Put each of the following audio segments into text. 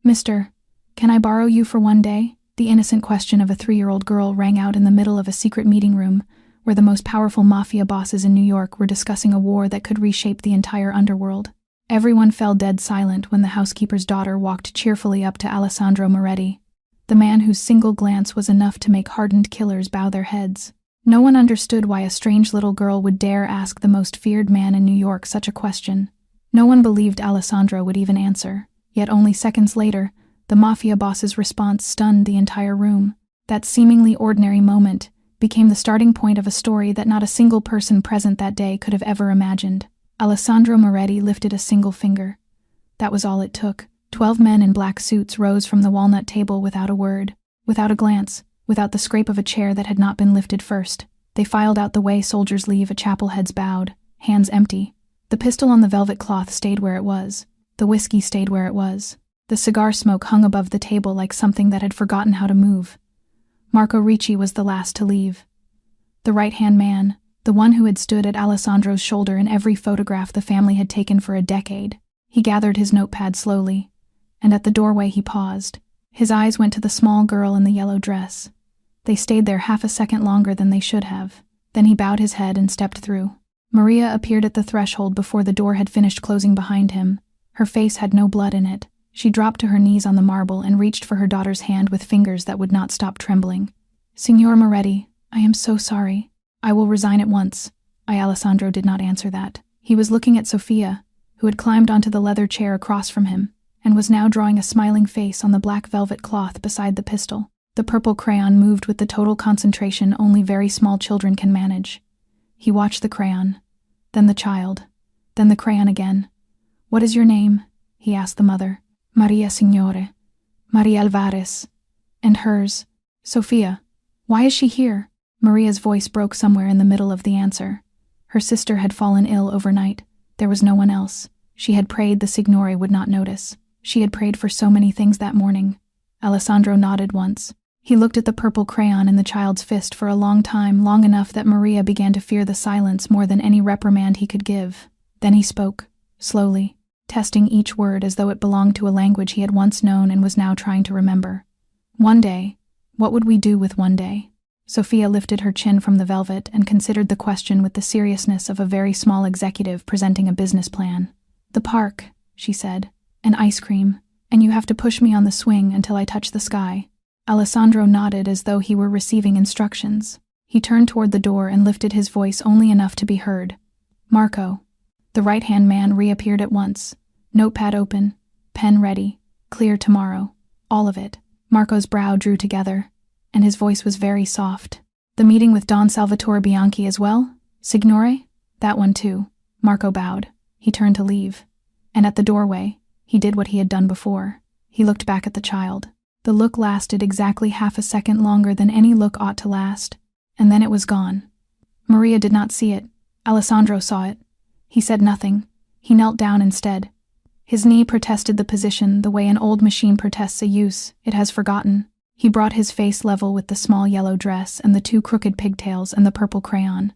"Mister, can I borrow you for one day?" The innocent question of a 3-year-old girl rang out in the middle of a secret meeting room where the most powerful mafia bosses in New York were discussing a war that could reshape the entire underworld. Everyone fell dead silent when the housekeeper's daughter walked cheerfully up to Alessandro Moretti, the man whose single glance was enough to make hardened killers bow their heads. No one understood why a strange little girl would dare ask the most feared man in New York such a question. No one believed Alessandro would even answer, yet only seconds later, the mafia boss's response stunned the entire room. That seemingly ordinary moment became the starting point of a story that not a single person present that day could have ever imagined. Alessandro Moretti lifted a single finger. That was all it took. 12 men in black suits rose from the walnut table without a word, without a glance, without the scrape of a chair that had not been lifted first. They filed out the way soldiers leave a chapel, heads bowed, hands empty. The pistol on the velvet cloth stayed where it was. The whiskey stayed where it was. The cigar smoke hung above the table like something that had forgotten how to move. Marco Ricci was the last to leave. The right-hand man, the one who had stood at Alessandro's shoulder in every photograph the family had taken for a decade. He gathered his notepad slowly, and at the doorway he paused. His eyes went to the small girl in the yellow dress. They stayed there half a second longer than they should have. Then he bowed his head and stepped through. Maria appeared at the threshold before the door had finished closing behind him. Her face had no blood in it. She dropped to her knees on the marble and reached for her daughter's hand with fingers that would not stop trembling. "Signor Moretti, I am so sorry. I will resign at once." Alessandro did not answer that. He was looking at Sophia, who had climbed onto the leather chair across from him, and was now drawing a smiling face on the black velvet cloth beside the pistol. The purple crayon moved with the total concentration only very small children can manage. He watched the crayon, then the child, then the crayon again. "What is your name?" he asked the mother. "Maria, signore. Maria Alvarez." "And hers?" "Sophia." "Why is she here?" Maria's voice broke somewhere in the middle of the answer. Her sister had fallen ill overnight. There was no one else. She had prayed the signore would not notice. She had prayed for so many things that morning. Alessandro nodded once. He looked at the purple crayon in the child's fist for a long time, long enough that Maria began to fear the silence more than any reprimand he could give. Then he spoke, slowly, testing each word as though it belonged to a language he had once known and was now trying to remember. "One day. What would we do with one day?" Sophia lifted her chin from the velvet and considered the question with the seriousness of a very small executive presenting a business plan. "The park," she said, "and ice cream, and you have to push me on the swing until I touch the sky." Alessandro nodded as though he were receiving instructions. He turned toward the door and lifted his voice only enough to be heard. "Marco." The right-hand man reappeared at once, notepad open, pen ready, clear tomorrow, all of it. Marco's brow drew together, and his voice was very soft. "The meeting with Don Salvatore Bianchi as well, signore?" "That one too." Marco bowed. He turned to leave. And at the doorway, he did what he had done before. He looked back at the child. The look lasted exactly half a second longer than any look ought to last, and then it was gone. Maria did not see it. Alessandro saw it. He said nothing. He knelt down instead. His knee protested the position the way an old machine protests a use it has forgotten. He brought his face level with the small yellow dress and the 2 crooked pigtails and the purple crayon.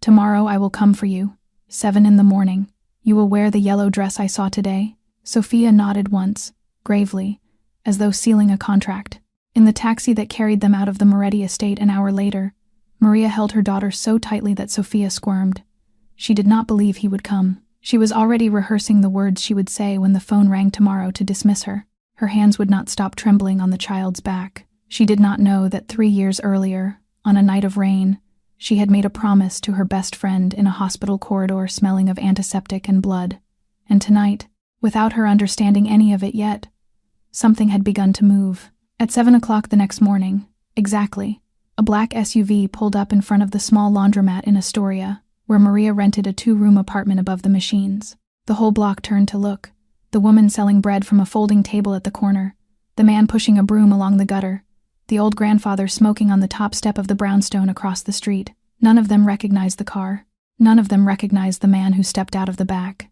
"Tomorrow I will come for you. 7 in the morning. You will wear the yellow dress I saw today?" Sophia nodded once, gravely, as though sealing a contract. In the taxi that carried them out of the Moretti estate an hour later, Maria held her daughter so tightly that Sophia squirmed. She did not believe he would come. She was already rehearsing the words she would say when the phone rang tomorrow to dismiss her. Her hands would not stop trembling on the child's back. She did not know that 3 years earlier, on a night of rain, she had made a promise to her best friend in a hospital corridor smelling of antiseptic and blood. And tonight, without her understanding any of it yet, something had begun to move. At 7 o'clock the next morning, exactly, a black SUV pulled up in front of the small laundromat in Astoria, where Maria rented a 2-room apartment above the machines. The whole block turned to look. The woman selling bread from a folding table at the corner, the man pushing a broom along the gutter, the old grandfather smoking on the top step of the brownstone across the street. None of them recognized the car. None of them recognized the man who stepped out of the back.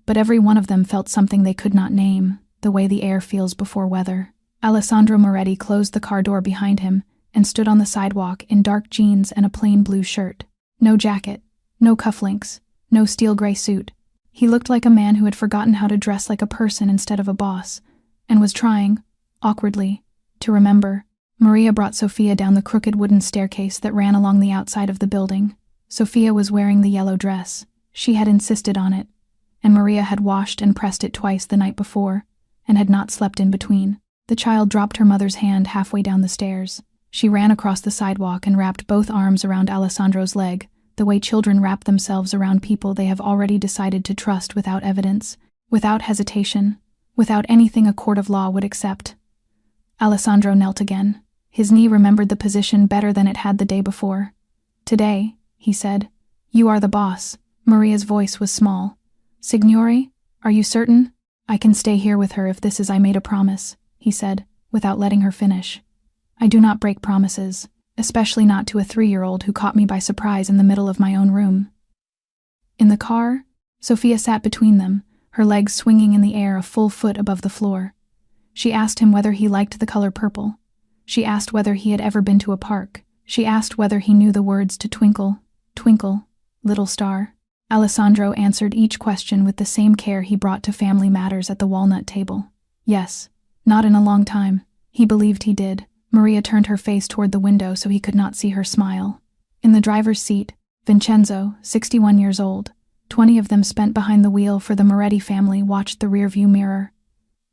But every one of them felt something they could not name, the way the air feels before weather. Alessandro Moretti closed the car door behind him and stood on the sidewalk in dark jeans and a plain blue shirt. No jacket, no cufflinks, no steel gray suit. He looked like a man who had forgotten how to dress like a person instead of a boss, and was trying, awkwardly, to remember. Maria brought Sophia down the crooked wooden staircase that ran along the outside of the building. Sophia was wearing the yellow dress. She had insisted on it, and Maria had washed and pressed it twice the night before, and had not slept in between. The child dropped her mother's hand halfway down the stairs. She ran across the sidewalk and wrapped both arms around Alessandro's leg, the way children wrap themselves around people they have already decided to trust without evidence, without hesitation, without anything a court of law would accept. Alessandro knelt again. His knee remembered the position better than it had the day before. "Today," he said, "you are the boss." Maria's voice was small. "Signore, are you certain?" "I can stay here with her if this is I made a promise," he said, without letting her finish. "I do not break promises, especially not to a 3-year-old who caught me by surprise in the middle of my own room." In the car, Sophia sat between them, her legs swinging in the air a full foot above the floor. She asked him whether he liked the color purple. She asked whether he had ever been to a park. She asked whether he knew the words to Twinkle, Twinkle, Little Star. Alessandro answered each question with the same care he brought to family matters at the walnut table. Yes. Not in a long time. He believed he did. Maria turned her face toward the window so he could not see her smile. In the driver's seat, Vincenzo, 61 years old, 20 of them spent behind the wheel for the Moretti family, watched the rearview mirror.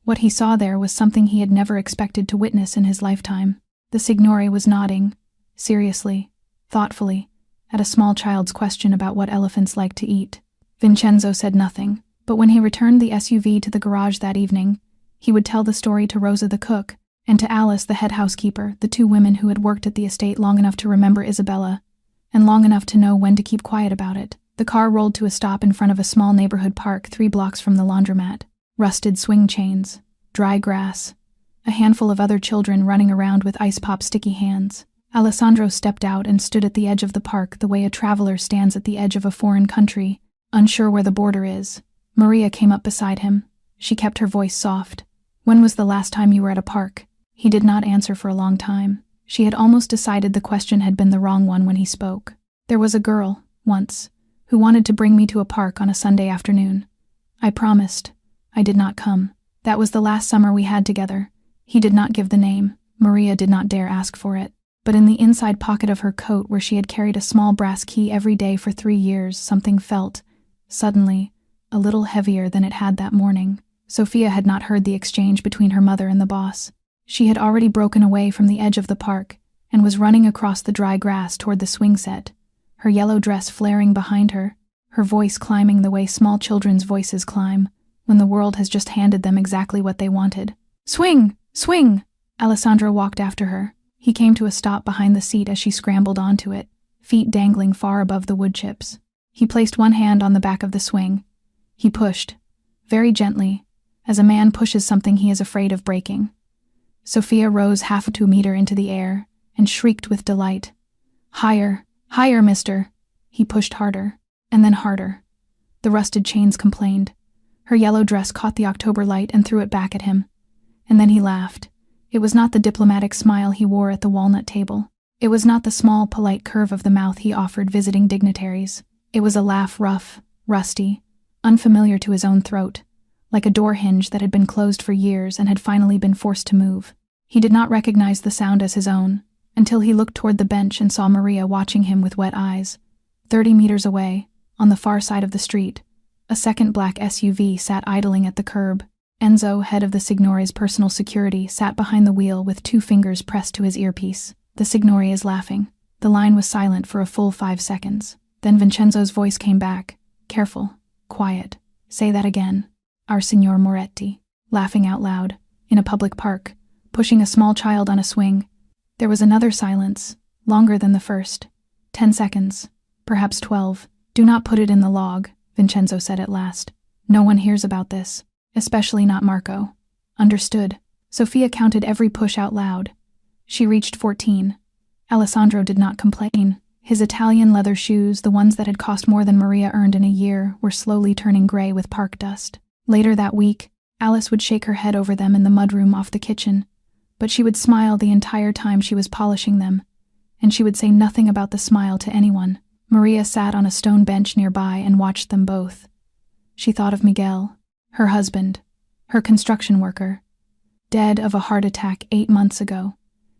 What he saw there was something he had never expected to witness in his lifetime. The Signore was nodding, seriously, thoughtfully, at a small child's question about what elephants like to eat. Vincenzo said nothing, but when he returned the SUV to the garage that evening, he would tell the story to Rosa the cook, and to Alice the head housekeeper, the 2 women who had worked at the estate long enough to remember Isabella, and long enough to know when to keep quiet about it. The car rolled to a stop in front of a small neighborhood park 3 blocks from the laundromat. Rusted swing chains, dry grass, a handful of other children running around with ice pop sticky hands. Alessandro stepped out and stood at the edge of the park the way a traveler stands at the edge of a foreign country, unsure where the border is. Maria came up beside him. She kept her voice soft. "When was the last time you were at a park?" He did not answer for a long time. She had almost decided the question had been the wrong one when he spoke. "There was a girl, once, who wanted to bring me to a park on a Sunday afternoon. I promised. I did not come. That was the last summer we had together." He did not give the name. Maria did not dare ask for it. But in the inside pocket of her coat, where she had carried a small brass key every day for 3 years, something felt, suddenly, a little heavier than it had that morning. Sophia had not heard the exchange between her mother and the boss. She had already broken away from the edge of the park and was running across the dry grass toward the swing set, her yellow dress flaring behind her, her voice climbing the way small children's voices climb when the world has just handed them exactly what they wanted. "Swing! Swing!" Alessandro walked after her. He came to a stop behind the seat as she scrambled onto it, feet dangling far above the wood chips. He placed one hand on the back of the swing. He pushed, very gently, as a man pushes something he is afraid of breaking. Sophia rose half a 2 meters into the air and shrieked with delight. "Higher, higher, mister!" He pushed harder, and then harder. The rusted chains complained. Her yellow dress caught the October light and threw it back at him. And then he laughed. It was not the diplomatic smile he wore at the walnut table. It was not the small, polite curve of the mouth he offered visiting dignitaries. It was a laugh rough, rusty, unfamiliar to his own throat, like a door hinge that had been closed for years and had finally been forced to move. He did not recognize the sound as his own, until he looked toward the bench and saw Maria watching him with wet eyes. 30 meters away, on the far side of the street, a second black SUV sat idling at the curb. Enzo, head of the Signore's personal security, sat behind the wheel with 2 fingers pressed to his earpiece. "The Signore is laughing." The line was silent for a full 5 seconds. Then Vincenzo's voice came back. Careful, quiet. "Say that again." "Our Signor Moretti." Laughing out loud, in a public park, pushing a small child on a swing. There was another silence, longer than the first. 10 seconds, perhaps 12. "Do not put it in the log," Vincenzo said at last. "No one hears about this. Especially not Marco." "Understood." Sophia counted every push out loud. She reached 14. Alessandro did not complain. His Italian leather shoes, the ones that had cost more than Maria earned in a year, were slowly turning gray with park dust. Later that week, Alice would shake her head over them in the mudroom off the kitchen, but she would smile the entire time she was polishing them, and she would say nothing about the smile to anyone. Maria sat on a stone bench nearby and watched them both. She thought of Miguel, her husband, her construction worker. dead of a heart attack 8 months ago.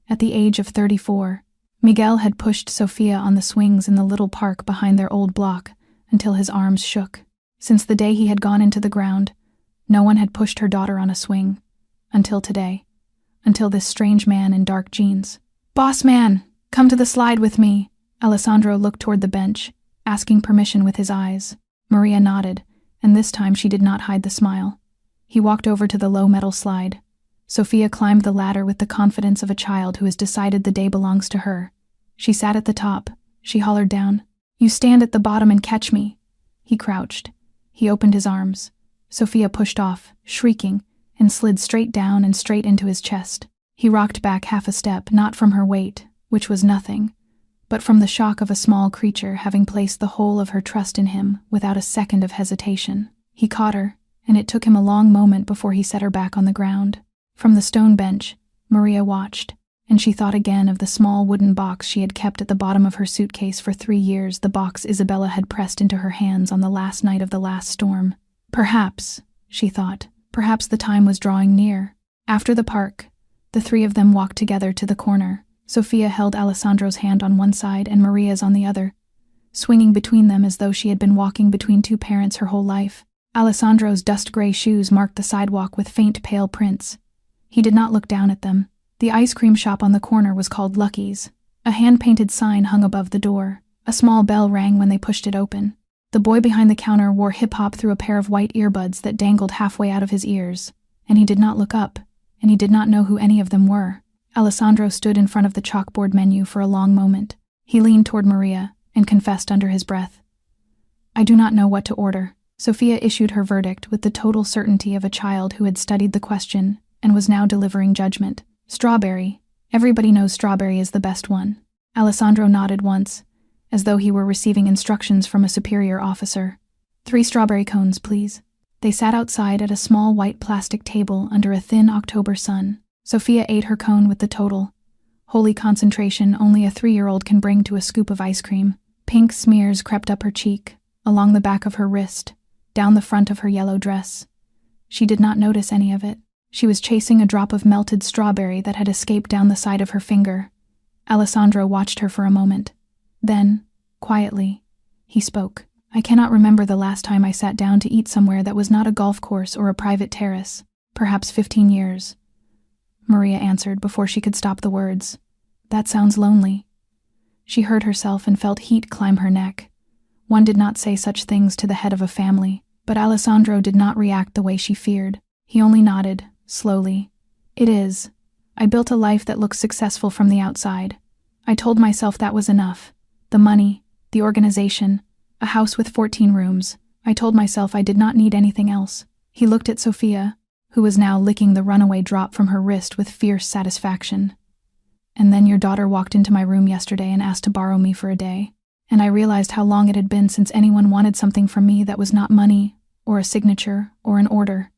At the age of 34, Miguel had pushed Sophia on the swings in the little park behind their old block until his arms shook. Since the day he had gone into the ground, no one had pushed her daughter on a swing. Until today. Until this strange man in dark jeans. "Boss man, come to the slide with me." Alessandro looked toward the bench, asking permission with his eyes. Maria nodded, and this time she did not hide the smile. He walked over to the low metal slide. Sophia climbed the ladder with the confidence of a child who has decided the day belongs to her. She sat at the top. She hollered down, "You stand at the bottom and catch me." He crouched. He opened his arms. Sophia pushed off, shrieking, and slid straight down and straight into his chest. He rocked back half a step, not from her weight, which was nothing, but from the shock of a small creature having placed the whole of her trust in him without a second of hesitation. He caught her, and it took him a long moment before he set her back on the ground. From the stone bench, Maria watched, and she thought again of the small wooden box she had kept at the bottom of her suitcase for 3 years, the box Isabella had pressed into her hands on the last night of the last storm. Perhaps, she thought, perhaps the time was drawing near. After the park, the three of them walked together to the corner. Sophia held Alessandro's hand on one side and Maria's on the other, swinging between them as though she had been walking between two parents her whole life. Alessandro's dust-gray shoes marked the sidewalk with faint pale prints. He did not look down at them. The ice cream shop on the corner was called Lucky's. A hand-painted sign hung above the door. A small bell rang when they pushed it open. The boy behind the counter wore hip-hop through a pair of white earbuds that dangled halfway out of his ears, and he did not look up, and he did not know who any of them were. Alessandro stood in front of the chalkboard menu for a long moment. He leaned toward Maria and confessed under his breath, "I do not know what to order." Sophia issued her verdict with the total certainty of a child who had studied the question and was now delivering judgment. "Strawberry. Everybody knows strawberry is the best one." Alessandro nodded once, as though he were receiving instructions from a superior officer. 3 strawberry cones, please." They sat outside at a small white plastic table under a thin October sun. Sophia ate her cone with the total, holy concentration only a 3-year-old can bring to a scoop of ice cream. Pink smears crept up her cheek, along the back of her wrist, down the front of her yellow dress. She did not notice any of it. She was chasing a drop of melted strawberry that had escaped down the side of her finger. Alessandro watched her for a moment. Then, quietly, he spoke. "I cannot remember the last time I sat down to eat somewhere that was not a golf course or a private terrace. Perhaps 15 years. Maria answered before she could stop the words. "That sounds lonely." She heard herself and felt heat climb her neck. One did not say such things to the head of a family, but Alessandro did not react the way she feared. He only nodded, slowly. "It is. I built a life that looks successful from the outside. I told myself that was enough. The money, the organization, a house with 14 rooms. I told myself I did not need anything else." He looked at Sophia, who was now licking the runaway drop from her wrist with fierce satisfaction. "And then your daughter walked into my room yesterday and asked to borrow me for a day. And I realized how long it had been since anyone wanted something from me that was not money, or a signature, or an order."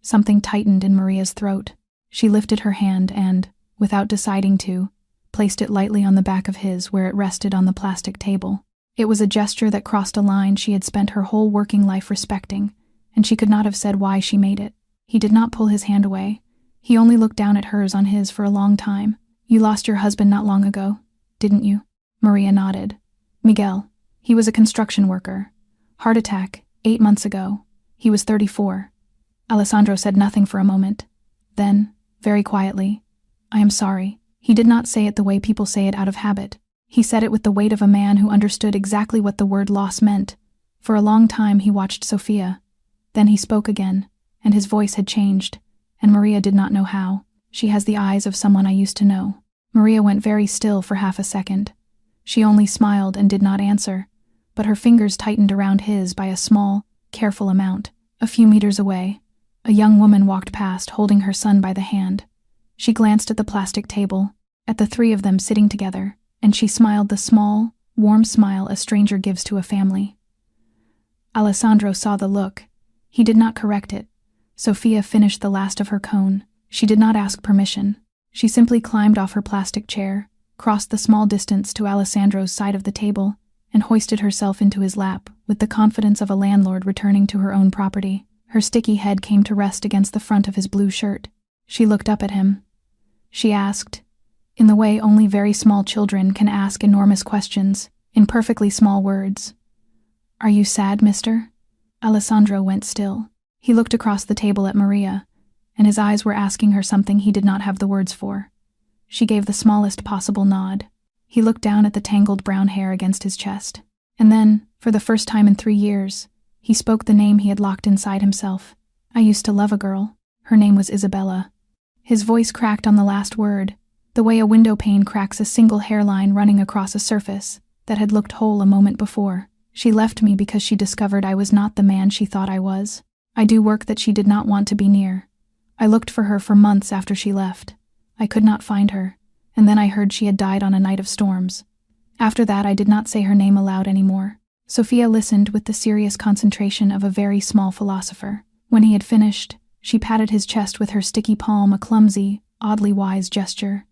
Something tightened in Maria's throat. She lifted her hand and, without deciding to, placed it lightly on the back of his where it rested on the plastic table. It was a gesture that crossed a line she had spent her whole working life respecting, and she could not have said why she made it. He did not pull his hand away. He only looked down at hers on his for a long time. "You lost your husband not long ago, didn't you?" Maria nodded. "Miguel. He was a construction worker. Heart attack, 8 months ago. He was 34. Alessandro said nothing for a moment. Then, very quietly, "I am sorry." He did not say it the way people say it out of habit. He said it with the weight of a man who understood exactly what the word loss meant. For a long time he watched Sophia. Then he spoke again, and his voice had changed, and Maria did not know how. "She has the eyes of someone I used to know." Maria went very still for half a second. She only smiled and did not answer, but her fingers tightened around his by a small, careful amount. A few meters away, a young woman walked past holding her son by the hand. She glanced at the plastic table, at the 3 of them sitting together, and she smiled the small, warm smile a stranger gives to a family. Alessandro saw the look. He did not correct it. Sophia finished the last of her cone. She did not ask permission. She simply climbed off her plastic chair, crossed the small distance to Alessandro's side of the table, and hoisted herself into his lap with the confidence of a landlord returning to her own property. Her sticky head came to rest against the front of his blue shirt. She looked up at him. She asked, in the way only very small children can ask enormous questions, in perfectly small words. "Are you sad, mister?" Alessandro went still. He looked across the table at Maria, and his eyes were asking her something he did not have the words for. She gave the smallest possible nod. He looked down at the tangled brown hair against his chest. And then, for the first time in 3 years, he spoke the name he had locked inside himself. "I used to love a girl. Her name was Isabella." His voice cracked on the last word, the way a window pane cracks a single hairline running across a surface that had looked whole a moment before. "She left me because she discovered I was not the man she thought I was. I do work that she did not want to be near. I looked for her for months after she left. I could not find her, and then I heard she had died on a night of storms. After that I did not say her name aloud anymore." Sophia listened with the serious concentration of a very small philosopher. When he had finished, she patted his chest with her sticky palm, a clumsy, oddly wise gesture.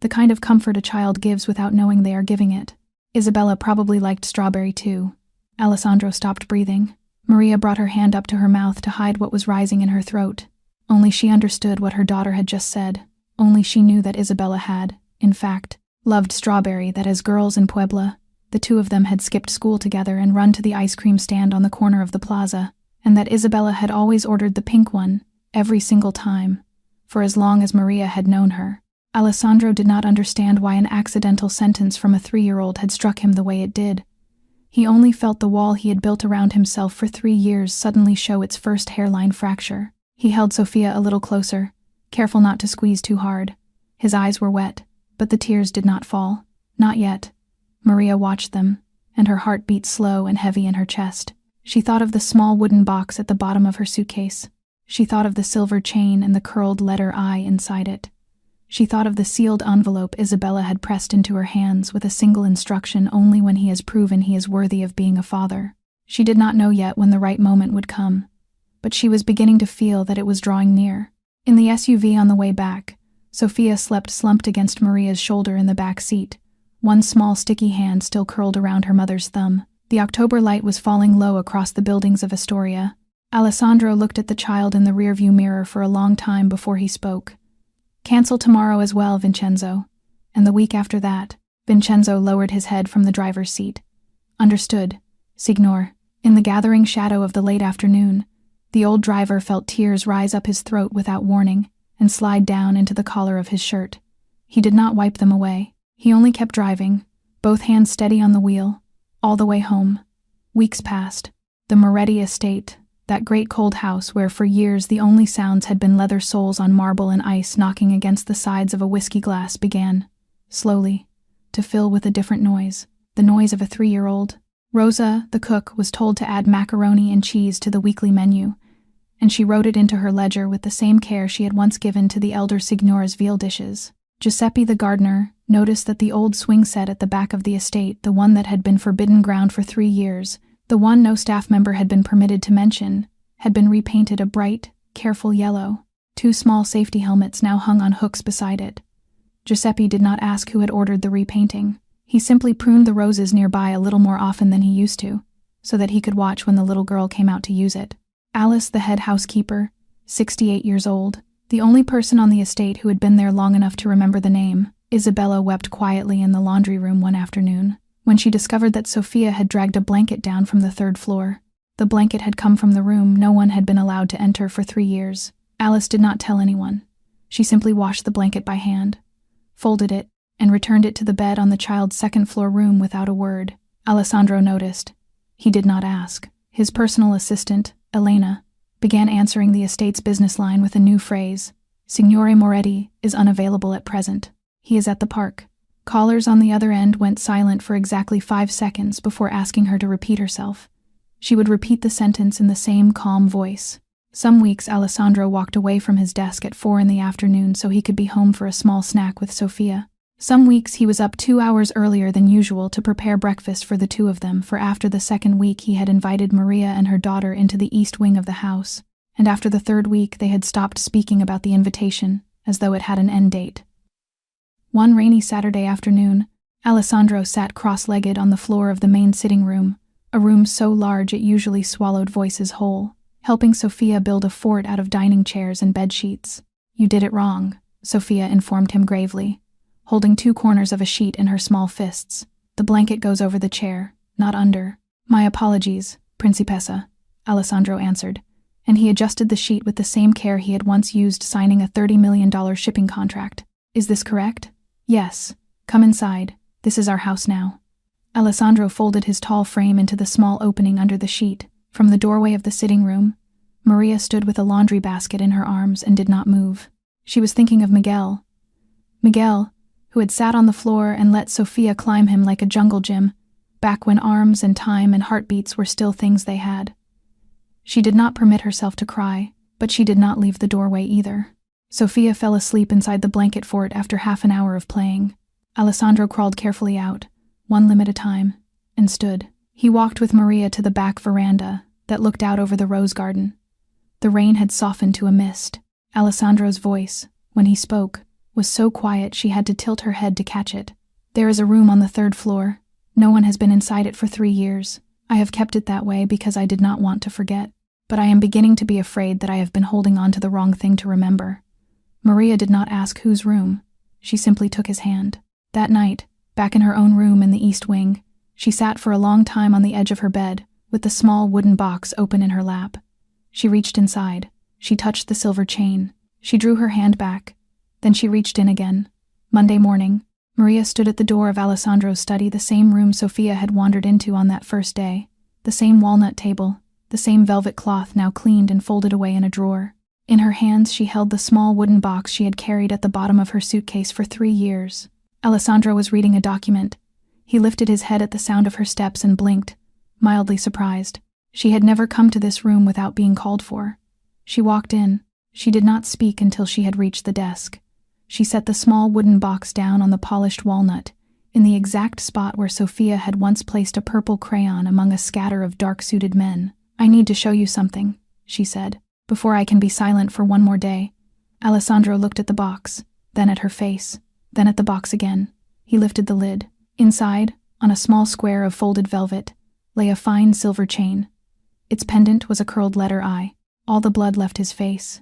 The kind of comfort a child gives without knowing they are giving it. Isabella probably liked strawberry too. Alessandro stopped breathing. Maria brought her hand up to her mouth to hide what was rising in her throat. Only she understood what her daughter had just said. Only she knew that Isabella had, in fact, loved strawberry, that as girls in Puebla, the two of them had skipped school together and run to the ice cream stand on the corner of the plaza, and that Isabella had always ordered the pink one, every single time, for as long as Maria had known her. Alessandro did not understand why an accidental sentence from a 3-year-old had struck him the way it did. He only felt the wall he had built around himself for 3 years suddenly show its first hairline fracture. He held Sophia a little closer, careful not to squeeze too hard. His eyes were wet, but the tears did not fall. Not yet. Maria watched them, and her heart beat slow and heavy in her chest. She thought of the small wooden box at the bottom of her suitcase. She thought of the silver chain and the curled letter I inside it. She thought of the sealed envelope Isabella had pressed into her hands with a single instruction: only when he has proven he is worthy of being a father. She did not know yet when the right moment would come, but she was beginning to feel that it was drawing near. In the SUV on the way back, Sophia slept slumped against Maria's shoulder in the back seat, one small sticky hand still curled around her mother's thumb. The October light was falling low across the buildings of Astoria. Alessandro looked at the child in the rearview mirror for a long time before he spoke. "Cancel tomorrow as well, Vincenzo. And the week after that." Vincenzo lowered his head from the driver's seat. "Understood, signor." In the gathering shadow of the late afternoon, the old driver felt tears rise up his throat without warning and slide down into the collar of his shirt. He did not wipe them away. He only kept driving, both hands steady on the wheel, all the way home. Weeks passed. The Moretti estate, that great cold house where for years the only sounds had been leather soles on marble and ice knocking against the sides of a whiskey glass, began, slowly, to fill with a different noise, the noise of a 3-year-old. Rosa, the cook, was told to add macaroni and cheese to the weekly menu, and she wrote it into her ledger with the same care she had once given to the elder signora's veal dishes. Giuseppe, the gardener, noticed that the old swing set at the back of the estate, the one that had been forbidden ground for 3 years, the one no staff member had been permitted to mention, had been repainted a bright, careful yellow. 2 small safety helmets now hung on hooks beside it. Giuseppe did not ask who had ordered the repainting. He simply pruned the roses nearby a little more often than he used to, so that he could watch when the little girl came out to use it. Alice, the head housekeeper, 68 years old, the only person on the estate who had been there long enough to remember the name, Isabella, wept quietly in the laundry room one afternoon, when she discovered that Sophia had dragged a blanket down from the 3rd floor. The blanket had come from the room no one had been allowed to enter for 3 years. Alice did not tell anyone. She simply washed the blanket by hand, folded it, and returned it to the bed on the child's 2nd-floor room without a word. Alessandro noticed. He did not ask. His personal assistant, Elena, began answering the estate's business line with a new phrase. "Signore Moretti is unavailable at present. He is at the park." Callers on the other end went silent for exactly 5 seconds before asking her to repeat herself. She would repeat the sentence in the same calm voice. Some weeks Alessandro walked away from his desk at 4 in the afternoon so he could be home for a small snack with Sophia. Some weeks he was up 2 hours earlier than usual to prepare breakfast for the two of them, for after the 2nd week he had invited Maria and her daughter into the east wing of the house, and after the 3rd week they had stopped speaking about the invitation, as though it had an end date. One rainy Saturday afternoon, Alessandro sat cross-legged on the floor of the main sitting room, a room so large it usually swallowed voices whole, helping Sophia build a fort out of dining chairs and bed sheets. You did it wrong, Sophia informed him gravely, holding 2 corners of a sheet in her small fists. The blanket goes over the chair, not under. My apologies, Principessa, Alessandro answered, and he adjusted the sheet with the same care he had once used signing a $30 million shipping contract. Is this correct? Yes. Come inside. This is our house now. Alessandro folded his tall frame into the small opening under the sheet. From the doorway of the sitting room, Maria stood with a laundry basket in her arms and did not move. She was thinking of Miguel. Miguel, who had sat on the floor and let Sophia climb him like a jungle gym, back when arms and time and heartbeats were still things they had. She did not permit herself to cry, but she did not leave the doorway either. Sophia fell asleep inside the blanket fort after half an hour of playing. Alessandro crawled carefully out, one limb at a time, and stood. He walked with Maria to the back veranda that looked out over the rose garden. The rain had softened to a mist. Alessandro's voice, when he spoke, was so quiet she had to tilt her head to catch it. There is a room on the 3rd floor. No one has been inside it for 3 years. I have kept it that way because I did not want to forget. But I am beginning to be afraid that I have been holding on to the wrong thing to remember. Maria did not ask whose room. She simply took his hand. That night, back in her own room in the East Wing, she sat for a long time on the edge of her bed, with the small wooden box open in her lap. She reached inside. She touched the silver chain. She drew her hand back. Then she reached in again. Monday morning, Maria stood at the door of Alessandro's study, the same room Sophia had wandered into on that first day. The same walnut table, the same velvet cloth now cleaned and folded away in a drawer. In her hands she held the small wooden box she had carried at the bottom of her suitcase for 3 years. Alessandro was reading a document. He lifted his head at the sound of her steps and blinked, mildly surprised. She had never come to this room without being called for. She walked in. She did not speak until she had reached the desk. She set the small wooden box down on the polished walnut, in the exact spot where Sophia had once placed a purple crayon among a scatter of dark-suited men. I need to show you something, she said, before I can be silent for one more day. Alessandro looked at the box, then at her face, then at the box again. He lifted the lid. Inside, on a small square of folded velvet, lay a fine silver chain. Its pendant was a curled letter I. All the blood left his face.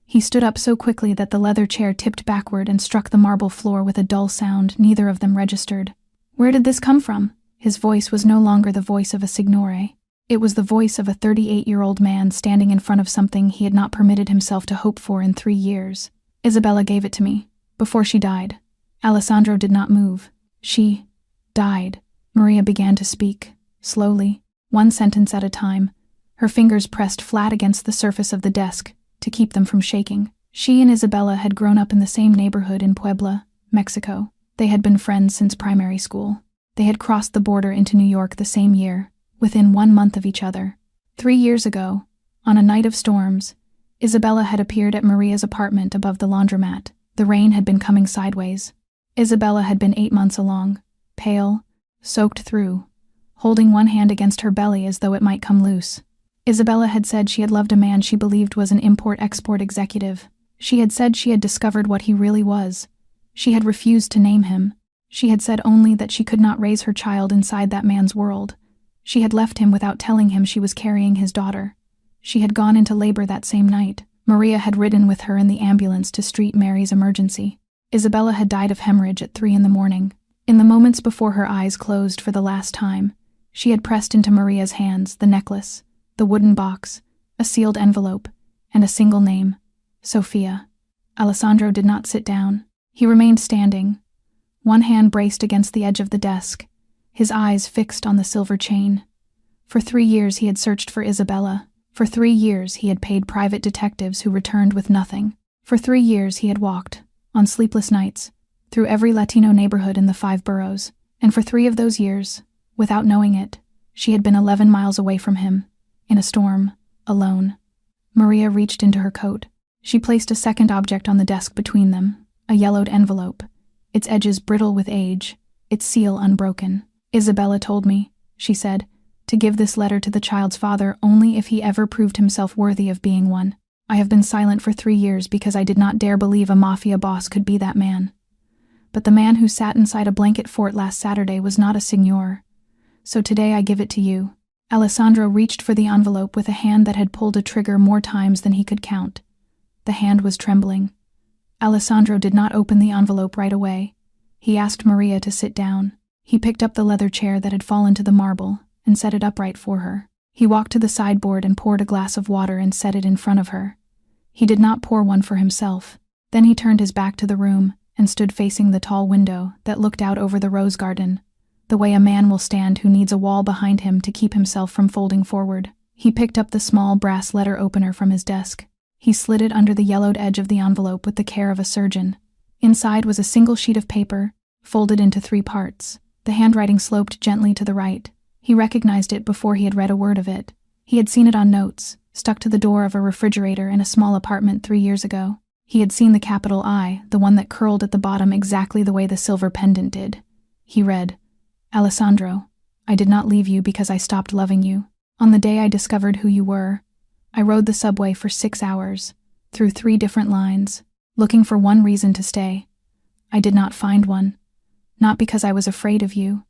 He stood up so quickly that the leather chair tipped backward and struck the marble floor with a dull sound neither of them registered. Where did this come from? His voice was no longer the voice of a signore. It was the voice of a 38-year-old man standing in front of something he had not permitted himself to hope for in 3 years. Isabella gave it to me, before she died. Alessandro did not move. She died. Maria began to speak, slowly, one sentence at a time, her fingers pressed flat against the surface of the desk to keep them from shaking. She and Isabella had grown up in the same neighborhood in Puebla, Mexico. They had been friends since primary school. They had crossed the border into New York the same year, within 1 month of each other. 3 years ago, on a night of storms, Isabella had appeared at Maria's apartment above the laundromat. The rain had been coming sideways. Isabella had been 8 months along, pale, soaked through, holding one hand against her belly as though it might come loose. Isabella had said she had loved a man she believed was an import-export executive. She had said she had discovered what he really was. She had refused to name him. She had said only that she could not raise her child inside that man's world. She had left him without telling him she was carrying his daughter. She had gone into labor that same night. Maria had ridden with her in the ambulance to Street Mary's emergency. Isabella had died of hemorrhage at 3 a.m. In the moments before her eyes closed for the last time, she had pressed into Maria's hands the necklace, the wooden box, a sealed envelope, and a single name, Sophia. Alessandro did not sit down. He remained standing, one hand braced against the edge of the desk, his eyes fixed on the silver chain. For 3 years he had searched for Isabella. For 3 years he had paid private detectives who returned with nothing. For 3 years he had walked, on sleepless nights, through every Latino neighborhood in the 5 boroughs, and for 3 of those years, without knowing it, she had been 11 miles away from him, in a storm, alone. Maria reached into her coat. She placed a second object on the desk between them, a yellowed envelope, its edges brittle with age, its seal unbroken. Isabella told me, she said, to give this letter to the child's father only if he ever proved himself worthy of being one. I have been silent for 3 years because I did not dare believe a mafia boss could be that man. But the man who sat inside a blanket fort last Saturday was not a signor. So today I give it to you. Alessandro reached for the envelope with a hand that had pulled a trigger more times than he could count. The hand was trembling. Alessandro did not open the envelope right away. He asked Maria to sit down. He picked up the leather chair that had fallen to the marble and set it upright for her. He walked to the sideboard and poured a glass of water and set it in front of her. He did not pour one for himself. Then he turned his back to the room and stood facing the tall window that looked out over the rose garden, the way a man will stand who needs a wall behind him to keep himself from folding forward. He picked up the small brass letter opener from his desk. He slid it under the yellowed edge of the envelope with the care of a surgeon. Inside was a single sheet of paper, folded into 3 parts. The handwriting sloped gently to the right. He recognized it before he had read a word of it. He had seen it on notes, stuck to the door of a refrigerator in a small apartment 3 years ago. He had seen the capital I, the one that curled at the bottom exactly the way the silver pendant did. He read, "Alessandro, I did not leave you because I stopped loving you. On the day I discovered who you were, I rode the subway for 6 hours, through 3 different lines, looking for one reason to stay. I did not find one. Not because I was afraid of you,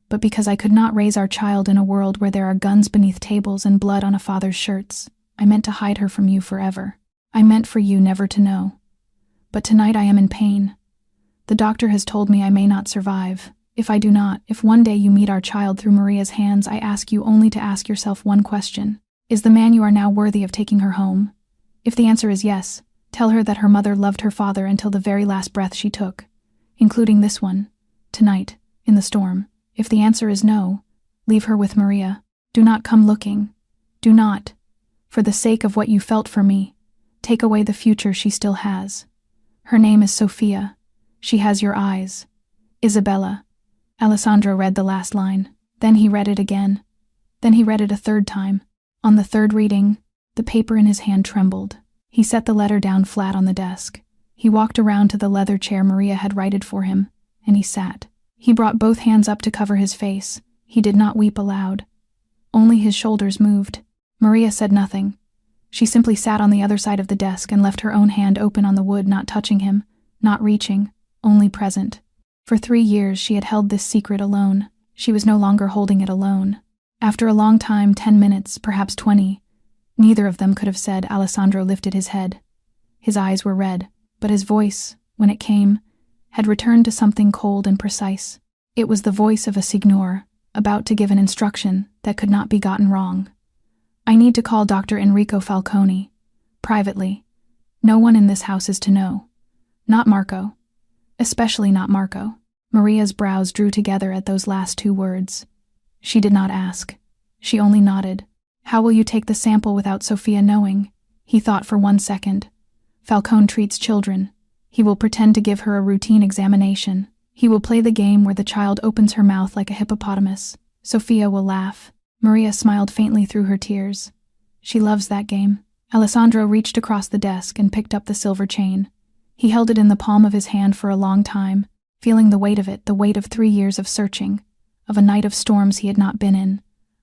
but because I could not raise our child in a world where there are guns beneath tables and blood on a father's shirts. I meant to hide her from you forever. I meant for you never to know. But tonight I am in pain. The doctor has told me I may not survive. If I do not, if one day you meet our child through Maria's hands, I ask you only to ask yourself one question. Is the man you are now worthy of taking her home? If the answer is yes, tell her that her mother loved her father until the very last breath she took, including this one, tonight, in the storm. If the answer is no, leave her with Maria. Do not come looking. Do not. For the sake of what you felt for me, take away the future she still has. Her name is Sophia. She has your eyes. Isabella." Alessandro read the last line. Then he read it again. Then he read it a 3rd time. On the 3rd reading, the paper in his hand trembled. He set the letter down flat on the desk. He walked around to the leather chair Maria had righted for him, and he sat. He brought both hands up to cover his face. He did not weep aloud. Only his shoulders moved. Maria said nothing. She simply sat on the other side of the desk and left her own hand open on the wood, not touching him, not reaching, only present. For 3 years she had held this secret alone. She was no longer holding it alone. After a long time, 10 minutes, perhaps 20, neither of them could have said. Alessandro lifted his head. His eyes were red, but his voice, when it came, had returned to something cold and precise. It was the voice of a signor, about to give an instruction that could not be gotten wrong. "I need to call Dr. Enrico Falcone. Privately. No one in this house is to know. Not Marco. Especially not Marco." Maria's brows drew together at those last 2 words. She did not ask. She only nodded. "How will you take the sample without Sophia knowing?" He thought for 1 second. "Falcone treats children. He will pretend to give her a routine examination. He will play the game where the child opens her mouth like a hippopotamus. Sophia will laugh." Maria smiled faintly through her tears. "She loves that game." Alessandro reached across the desk and picked up the silver chain. He held it in the palm of his hand for a long time, feeling the weight of it, the weight of 3 years of searching, of a night of storms he had not been in,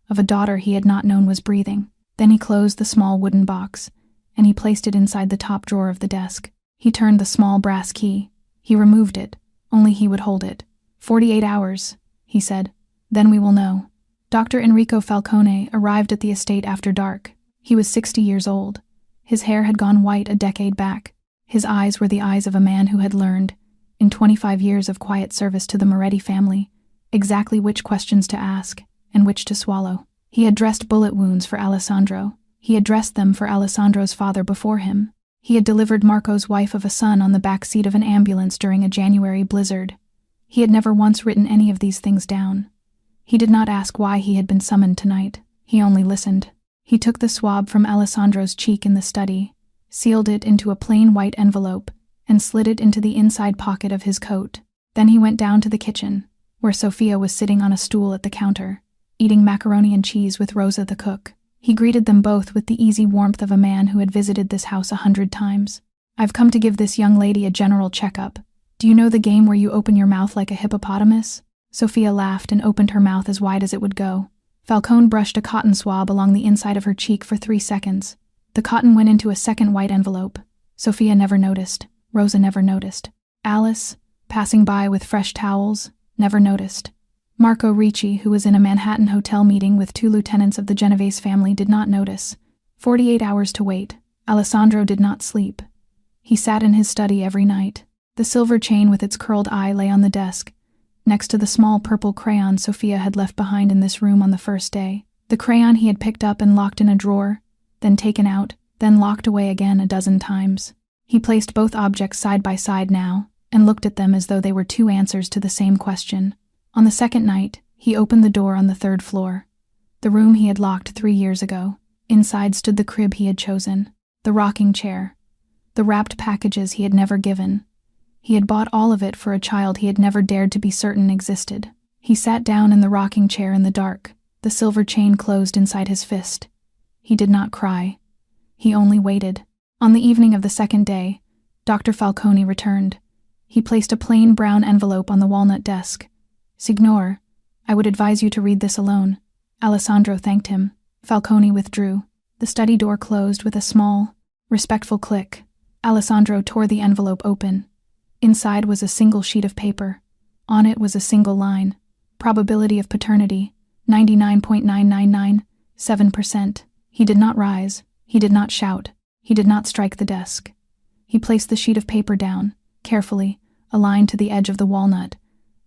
of a daughter he had not known was breathing. Then he closed the small wooden box, and he placed it inside the top drawer of the desk. He turned the small brass key. He removed it. Only he would hold it. 48 hours, he said. Then we will know. Dr. Enrico Falcone arrived at the estate after dark. He was 60 years old. His hair had gone white a decade back. His eyes were the eyes of a man who had learned, in 25 years of quiet service to the Moretti family, exactly which questions to ask and which to swallow. He had dressed bullet wounds for Alessandro. He had dressed them for Alessandro's father before him. He had delivered Marco's wife of a son on the back seat of an ambulance during a January blizzard. He had never once written any of these things down. He did not ask why he had been summoned tonight. He only listened. He took the swab from Alessandro's cheek in the study, sealed it into a plain white envelope, and slid it into the inside pocket of his coat. Then he went down to the kitchen, where Sophia was sitting on a stool at the counter, eating macaroni and cheese with Rosa the cook. He greeted them both with the easy warmth of a man who had visited this house 100 times. "I've come to give this young lady a general checkup. Do you know the game where you open your mouth like a hippopotamus?" Sophia laughed and opened her mouth as wide as it would go. Falcone brushed a cotton swab along the inside of her cheek for 3 seconds. The cotton went into a second white envelope. Sophia never noticed. Rosa never noticed. Alice, passing by with fresh towels, never noticed. Marco Ricci, who was in a Manhattan hotel meeting with 2 lieutenants of the Genovese family, did not notice. 48 hours to wait. Alessandro did not sleep. He sat in his study every night. The silver chain with its curled eye lay on the desk, next to the small purple crayon Sophia had left behind in this room on the first day. The crayon he had picked up and locked in a drawer, then taken out, then locked away again a dozen times. He placed both objects side by side now, and looked at them as though they were two answers to the same question. On the second night, he opened the door on the third floor. The room he had locked 3 years ago. Inside stood the crib he had chosen, the rocking chair, the wrapped packages he had never given. He had bought all of it for a child he had never dared to be certain existed. He sat down in the rocking chair in the dark, the silver chain closed inside his fist. He did not cry. He only waited. On the evening of the second day, Dr. Falcone returned. He placed a plain brown envelope on the walnut desk. "Signor, I would advise you to read this alone." Alessandro thanked him. Falcone withdrew. The study door closed with a small, respectful click. Alessandro tore the envelope open. Inside was a single sheet of paper. On it was a single line. Probability of paternity, 99.9997%. He did not rise. He did not shout. He did not strike the desk. He placed the sheet of paper down, carefully, aligned to the edge of the walnut,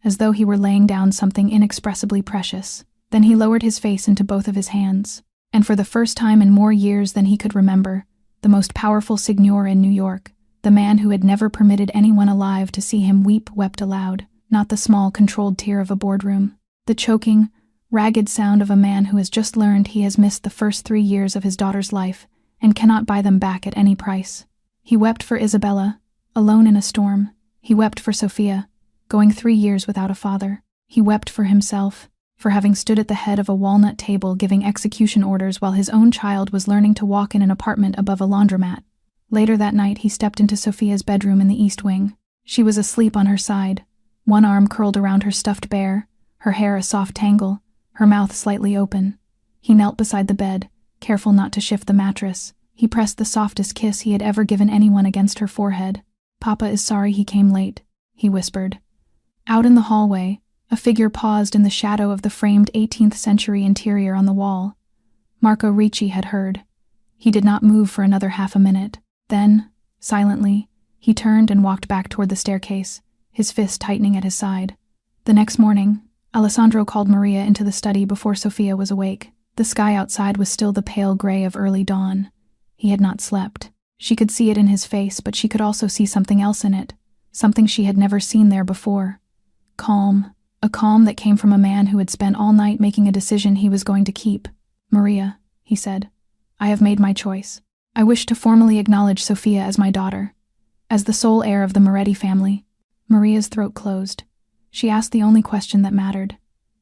as though he were laying down something inexpressibly precious. Then he lowered his face into both of his hands, and for the first time in more years than he could remember, the most powerful signor in New York, the man who had never permitted anyone alive to see him weep, wept aloud, not the small, controlled tear of a boardroom. The choking, ragged sound of a man who has just learned he has missed the first 3 years of his daughter's life and cannot buy them back at any price. He wept for Isabella, alone in a storm. He wept for Sophia, going 3 years without a father. He wept for himself, for having stood at the head of a walnut table giving execution orders while his own child was learning to walk in an apartment above a laundromat. Later that night he stepped into Sophia's bedroom in the east wing. She was asleep on her side, one arm curled around her stuffed bear, her hair a soft tangle, her mouth slightly open. He knelt beside the bed, careful not to shift the mattress. He pressed the softest kiss he had ever given anyone against her forehead. "Papa is sorry he came late," he whispered. Out in the hallway, a figure paused in the shadow of the framed 18th century interior on the wall. Marco Ricci had heard. He did not move for another half a minute. Then, silently, he turned and walked back toward the staircase, his fist tightening at his side. The next morning, Alessandro called Maria into the study before Sophia was awake. The sky outside was still the pale gray of early dawn. He had not slept. She could see it in his face, but she could also see something else in it, something she had never seen there before. Calm, a calm that came from a man who had spent all night making a decision he was going to keep. "Maria," he said, "I have made my choice. I wish to formally acknowledge Sophia as my daughter, as the sole heir of the Moretti family." Maria's throat closed. She asked the only question that mattered.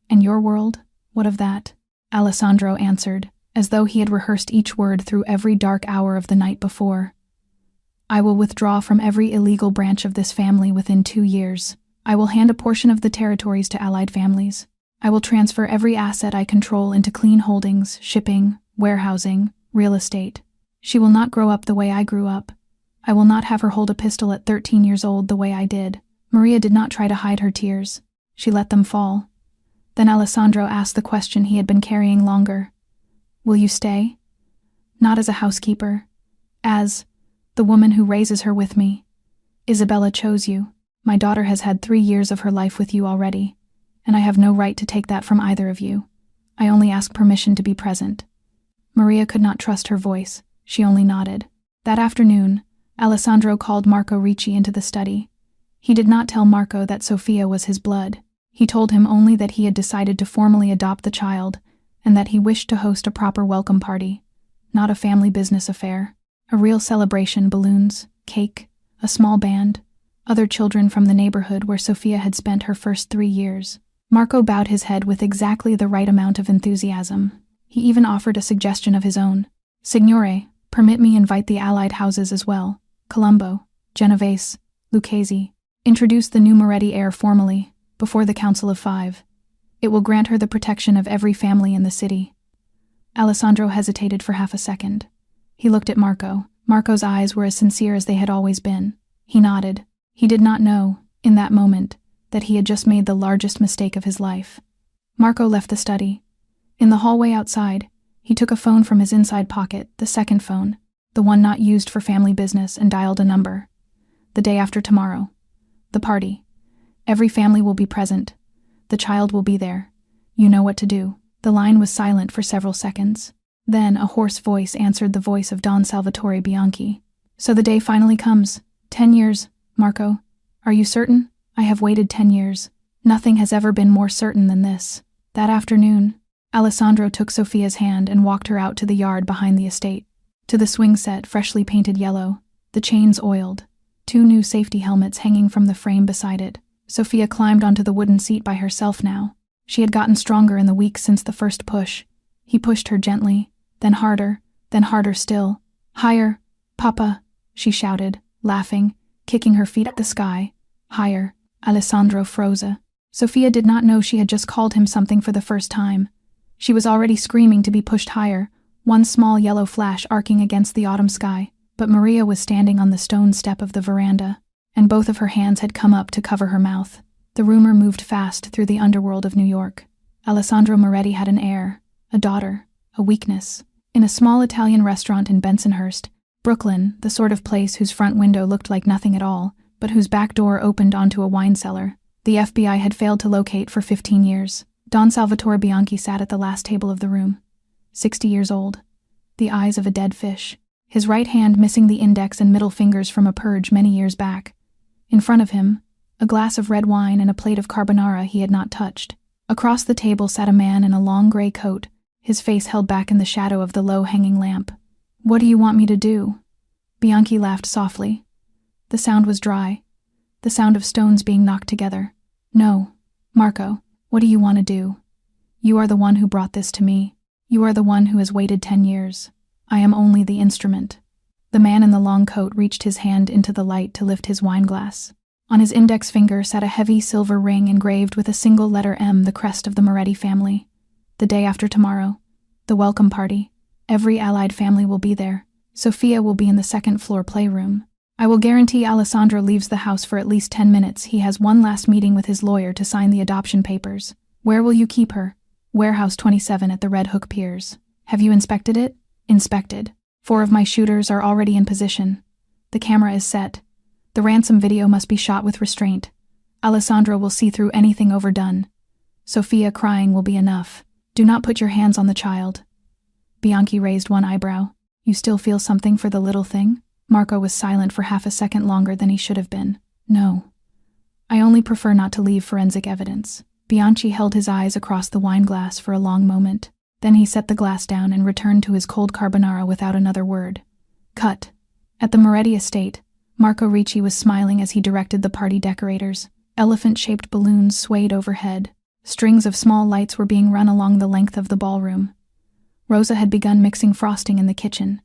"And your world? What of that?" Alessandro answered, as though he had rehearsed each word through every dark hour of the night before. "I will withdraw from every illegal branch of this family within 2 years. I will hand a portion of the territories to allied families. I will transfer every asset I control into clean holdings, shipping, warehousing, real estate. She will not grow up the way I grew up. I will not have her hold a pistol at 13 years old the way I did." Maria did not try to hide her tears. She let them fall. Then Alessandro asked the question he had been carrying longer. "Will you stay? Not as a housekeeper, as the woman who raises her with me. Isabella chose you. My daughter has had 3 years of her life with you already, and I have no right to take that from either of you. I only ask permission to be present." Maria could not trust her voice. She only nodded. That afternoon, Alessandro called Marco Ricci into the study. He did not tell Marco that Sophia was his blood. He told him only that he had decided to formally adopt the child, and that he wished to host a proper welcome party, not a family business affair. A real celebration: balloons, cake, a small band, other children from the neighborhood where Sophia had spent her first 3 years. Marco bowed his head with exactly the right amount of enthusiasm. He even offered a suggestion of his own. "Signore, permit me invite the allied houses as well. Colombo, Genovese, Lucchese. Introduce the new Moretti heir formally, before the Council of 5. It will grant her the protection of every family in the city." Alessandro hesitated for half a second. He looked at Marco. Marco's eyes were as sincere as they had always been. He nodded. He did not know, in that moment, that he had just made the largest mistake of his life. Marco left the study. In the hallway outside, he took a phone from his inside pocket, the second phone, the one not used for family business, and dialed a number. The day after tomorrow. The party. Every family will be present. The child will be there. You know what to do." The line was silent for several seconds. Then a hoarse voice answered the voice of Don Salvatore Bianchi. "So the day finally comes. 10 years, Marco. Are you certain? I have waited 10 years. Nothing has ever been more certain than this." That afternoon, Alessandro took Sophia's hand and walked her out to the yard behind the estate. To the swing set, freshly painted yellow, the chains oiled, 2 new safety helmets hanging from the frame beside it. Sophia climbed onto the wooden seat by herself now. She had gotten stronger in the weeks since the first push. He pushed her gently, then harder still. "Higher, Papa," she shouted, laughing, kicking her feet at the sky. "Higher." Alessandro froze. Sophia did not know she had just called him something for the first time. She was already screaming to be pushed higher, one small yellow flash arcing against the autumn sky. But Maria was standing on the stone step of the veranda, and both of her hands had come up to cover her mouth. The rumor moved fast through the underworld of New York. Alessandro Moretti had an heir, a daughter, a weakness. In a small Italian restaurant in Bensonhurst, Brooklyn, the sort of place whose front window looked like nothing at all, but whose back door opened onto a wine cellar, the FBI had failed to locate for 15 years. Don Salvatore Bianchi sat at the last table of the room, 60 years old, the eyes of a dead fish, his right hand missing the index and middle fingers from a purge many years back. In front of him, a glass of red wine and a plate of carbonara he had not touched. Across the table sat a man in a long gray coat, his face held back in the shadow of the low-hanging lamp. "What do you want me to do?" Bianchi laughed softly. The sound was dry, the sound of stones being knocked together. "No, Marco, what do you want to do? You are the one who brought this to me. You are the one who has waited 10 years. I am only the instrument." The man in the long coat reached his hand into the light to lift his wineglass. On his index finger sat a heavy silver ring engraved with a single letter M, the crest of the Moretti family. "The day after tomorrow. The welcome party. Every allied family will be there. Sophia will be in the second-floor playroom. I will guarantee Alessandro leaves the house for at least 10 minutes. He has one last meeting with his lawyer to sign the adoption papers. Where will you keep her? Warehouse 27 at the Red Hook Piers. Have you inspected it?" "Inspected. 4 of my shooters are already in position. The camera is set. The ransom video must be shot with restraint. Alessandro will see through anything overdone. Sophia crying will be enough. Do not put your hands on the child." Bianchi raised one eyebrow. "You still feel something for the little thing?" Marco was silent for half a second longer than he should have been. "No. I only prefer not to leave forensic evidence." Bianchi held his eyes across the wineglass for a long moment. Then he set the glass down and returned to his cold carbonara without another word. Cut. At the Moretti estate, Marco Ricci was smiling as he directed the party decorators. Elephant-shaped balloons swayed overhead. Strings of small lights were being run along the length of the ballroom. Rosa had begun mixing frosting in the kitchen.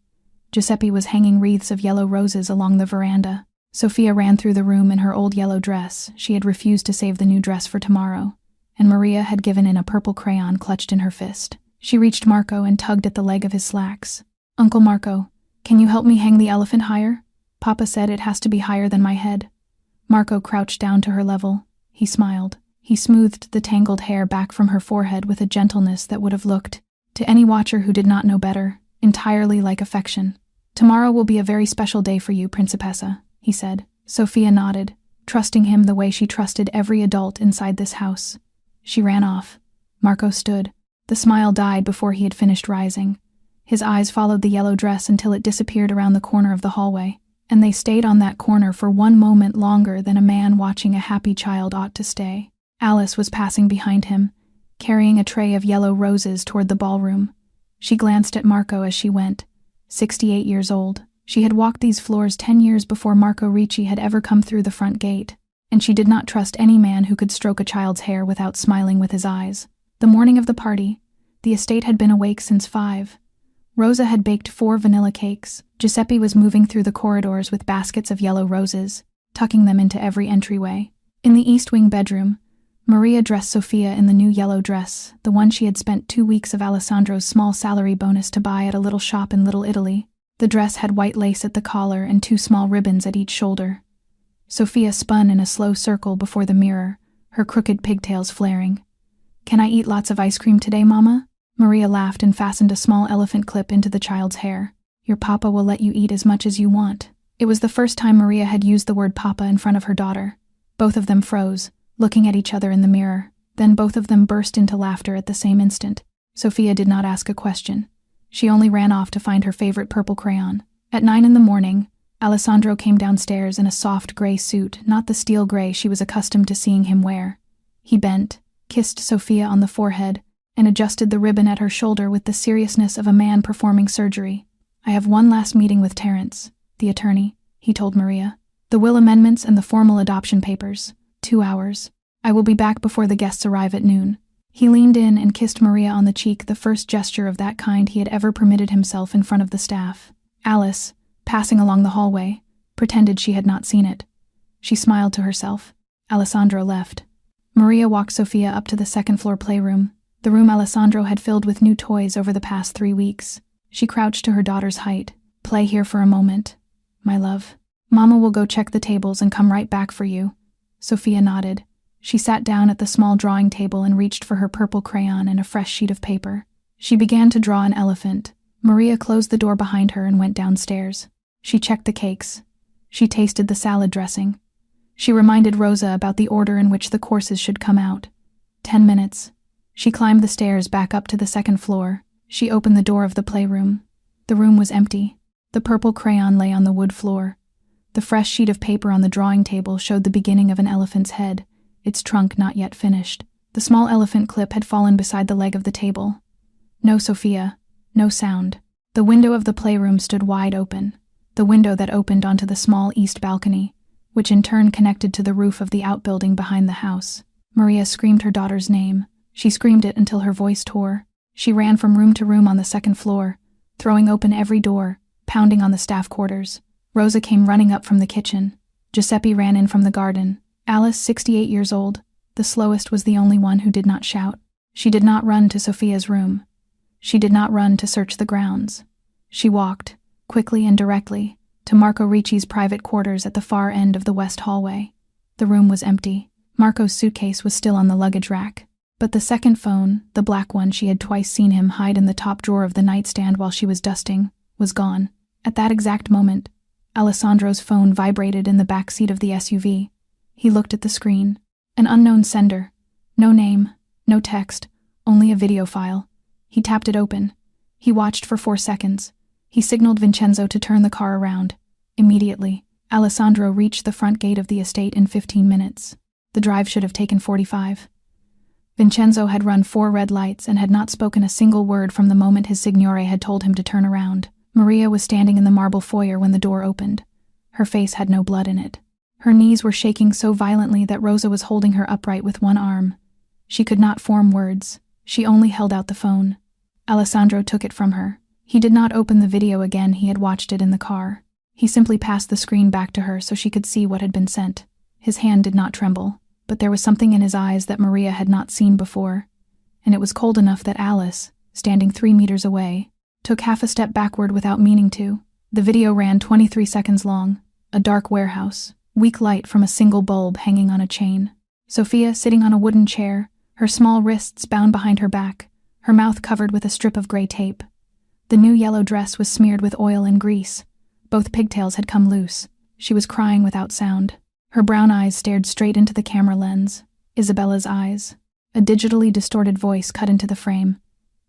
Giuseppe was hanging wreaths of yellow roses along the veranda. Sophia ran through the room in her old yellow dress. She had refused to save the new dress for tomorrow, and Maria had given in a purple crayon clutched in her fist. She reached Marco and tugged at the leg of his slacks. "Uncle Marco, can you help me hang the elephant higher? Papa said it has to be higher than my head." Marco crouched down to her level. He smiled. He smoothed the tangled hair back from her forehead with a gentleness that would have looked, to any watcher who did not know better, entirely like affection. "Tomorrow will be a very special day for you, Principessa," he said. Sophia nodded, trusting him the way she trusted every adult inside this house. She ran off. Marco stood. The smile died before he had finished rising. His eyes followed the yellow dress until it disappeared around the corner of the hallway, and they stayed on that corner for one moment longer than a man watching a happy child ought to stay. Alice was passing behind him, carrying a tray of yellow roses toward the ballroom. She glanced at Marco as she went. 68 years old. She had walked these floors 10 years before Marco Ricci had ever come through the front gate, and she did not trust any man who could stroke a child's hair without smiling with his eyes. The morning of the party, the estate had been awake since 5. Rosa had baked 4 vanilla cakes. Giuseppe was moving through the corridors with baskets of yellow roses, tucking them into every entryway. In the East Wing bedroom, Maria dressed Sophia in the new yellow dress, the one she had spent 2 weeks of Alessandro's small salary bonus to buy at a little shop in Little Italy. The dress had white lace at the collar and 2 small ribbons at each shoulder. Sophia spun in a slow circle before the mirror, her crooked pigtails flaring. "Can I eat lots of ice cream today, Mama?" Maria laughed and fastened a small elephant clip into the child's hair. "Your papa will let you eat as much as you want." It was the first time Maria had used the word papa in front of her daughter. Both of them froze, looking at each other in the mirror. Then both of them burst into laughter at the same instant. Sophia did not ask a question. She only ran off to find her favorite purple crayon. At 9 in the morning, Alessandro came downstairs in a soft gray suit, not the steel gray she was accustomed to seeing him wear. He bent, kissed Sophia on the forehead, and adjusted the ribbon at her shoulder with the seriousness of a man performing surgery. "I have one last meeting with Terence, the attorney," he told Maria. "The will amendments and the formal adoption papers. 2 hours. I will be back before the guests arrive at noon." He leaned in and kissed Maria on the cheek, the first gesture of that kind he had ever permitted himself in front of the staff. Alice, passing along the hallway, pretended she had not seen it. She smiled to herself. Alessandro left. Maria walked Sophia up to the second-floor playroom, the room Alessandro had filled with new toys over the past 3 weeks. She crouched to her daughter's height. "Play here for a moment, my love. Mama will go check the tables and come right back for you." Sophia nodded. She sat down at the small drawing table and reached for her purple crayon and a fresh sheet of paper. She began to draw an elephant. Maria closed the door behind her and went downstairs. She checked the cakes. She tasted the salad dressing. She reminded Rosa about the order in which the courses should come out. 10 minutes. She climbed the stairs back up to the second floor. She opened the door of the playroom. The room was empty. The purple crayon lay on the wood floor. The fresh sheet of paper on the drawing table showed the beginning of an elephant's head, its trunk not yet finished. The small elephant clip had fallen beside the leg of the table. No Sophia, no sound. The window of the playroom stood wide open, the window that opened onto the small east balcony, which in turn connected to the roof of the outbuilding behind the house. Maria screamed her daughter's name. She screamed it until her voice tore. She ran from room to room on the second floor, throwing open every door, pounding on the staff quarters. Rosa came running up from the kitchen. Giuseppe ran in from the garden. Alice, 68 years old, the slowest, was the only one who did not shout. She did not run to Sophia's room. She did not run to search the grounds. She walked, quickly and directly, to Marco Ricci's private quarters at the far end of the west hallway. The room was empty. Marco's suitcase was still on the luggage rack. But the second phone, the black one she had twice seen him hide in the top drawer of the nightstand while she was dusting, was gone. At that exact moment, Alessandro's phone vibrated in the back seat of the SUV. He looked at the screen. An unknown sender. No name, no text, only a video file. He tapped it open. He watched for 4 seconds. He signaled Vincenzo to turn the car around. Immediately, Alessandro reached the front gate of the estate in 15 minutes. The drive should have taken 45. Vincenzo had run 4 red lights and had not spoken a single word from the moment his signore had told him to turn around. Maria was standing in the marble foyer when the door opened. Her face had no blood in it. Her knees were shaking so violently that Rosa was holding her upright with one arm. She could not form words. She only held out the phone. Alessandro took it from her. He did not open the video again. He had watched it in the car. He simply passed the screen back to her so she could see what had been sent. His hand did not tremble, but there was something in his eyes that Maria had not seen before, and it was cold enough that Alice, standing 3 meters away, took half a step backward without meaning to. The video ran 23 seconds long. A dark warehouse, weak light from a single bulb hanging on a chain. Sophia sitting on a wooden chair, her small wrists bound behind her back, her mouth covered with a strip of gray tape. The new yellow dress was smeared with oil and grease. Both pigtails had come loose. She was crying without sound. Her brown eyes stared straight into the camera lens. Isabella's eyes. A digitally distorted voice cut into the frame.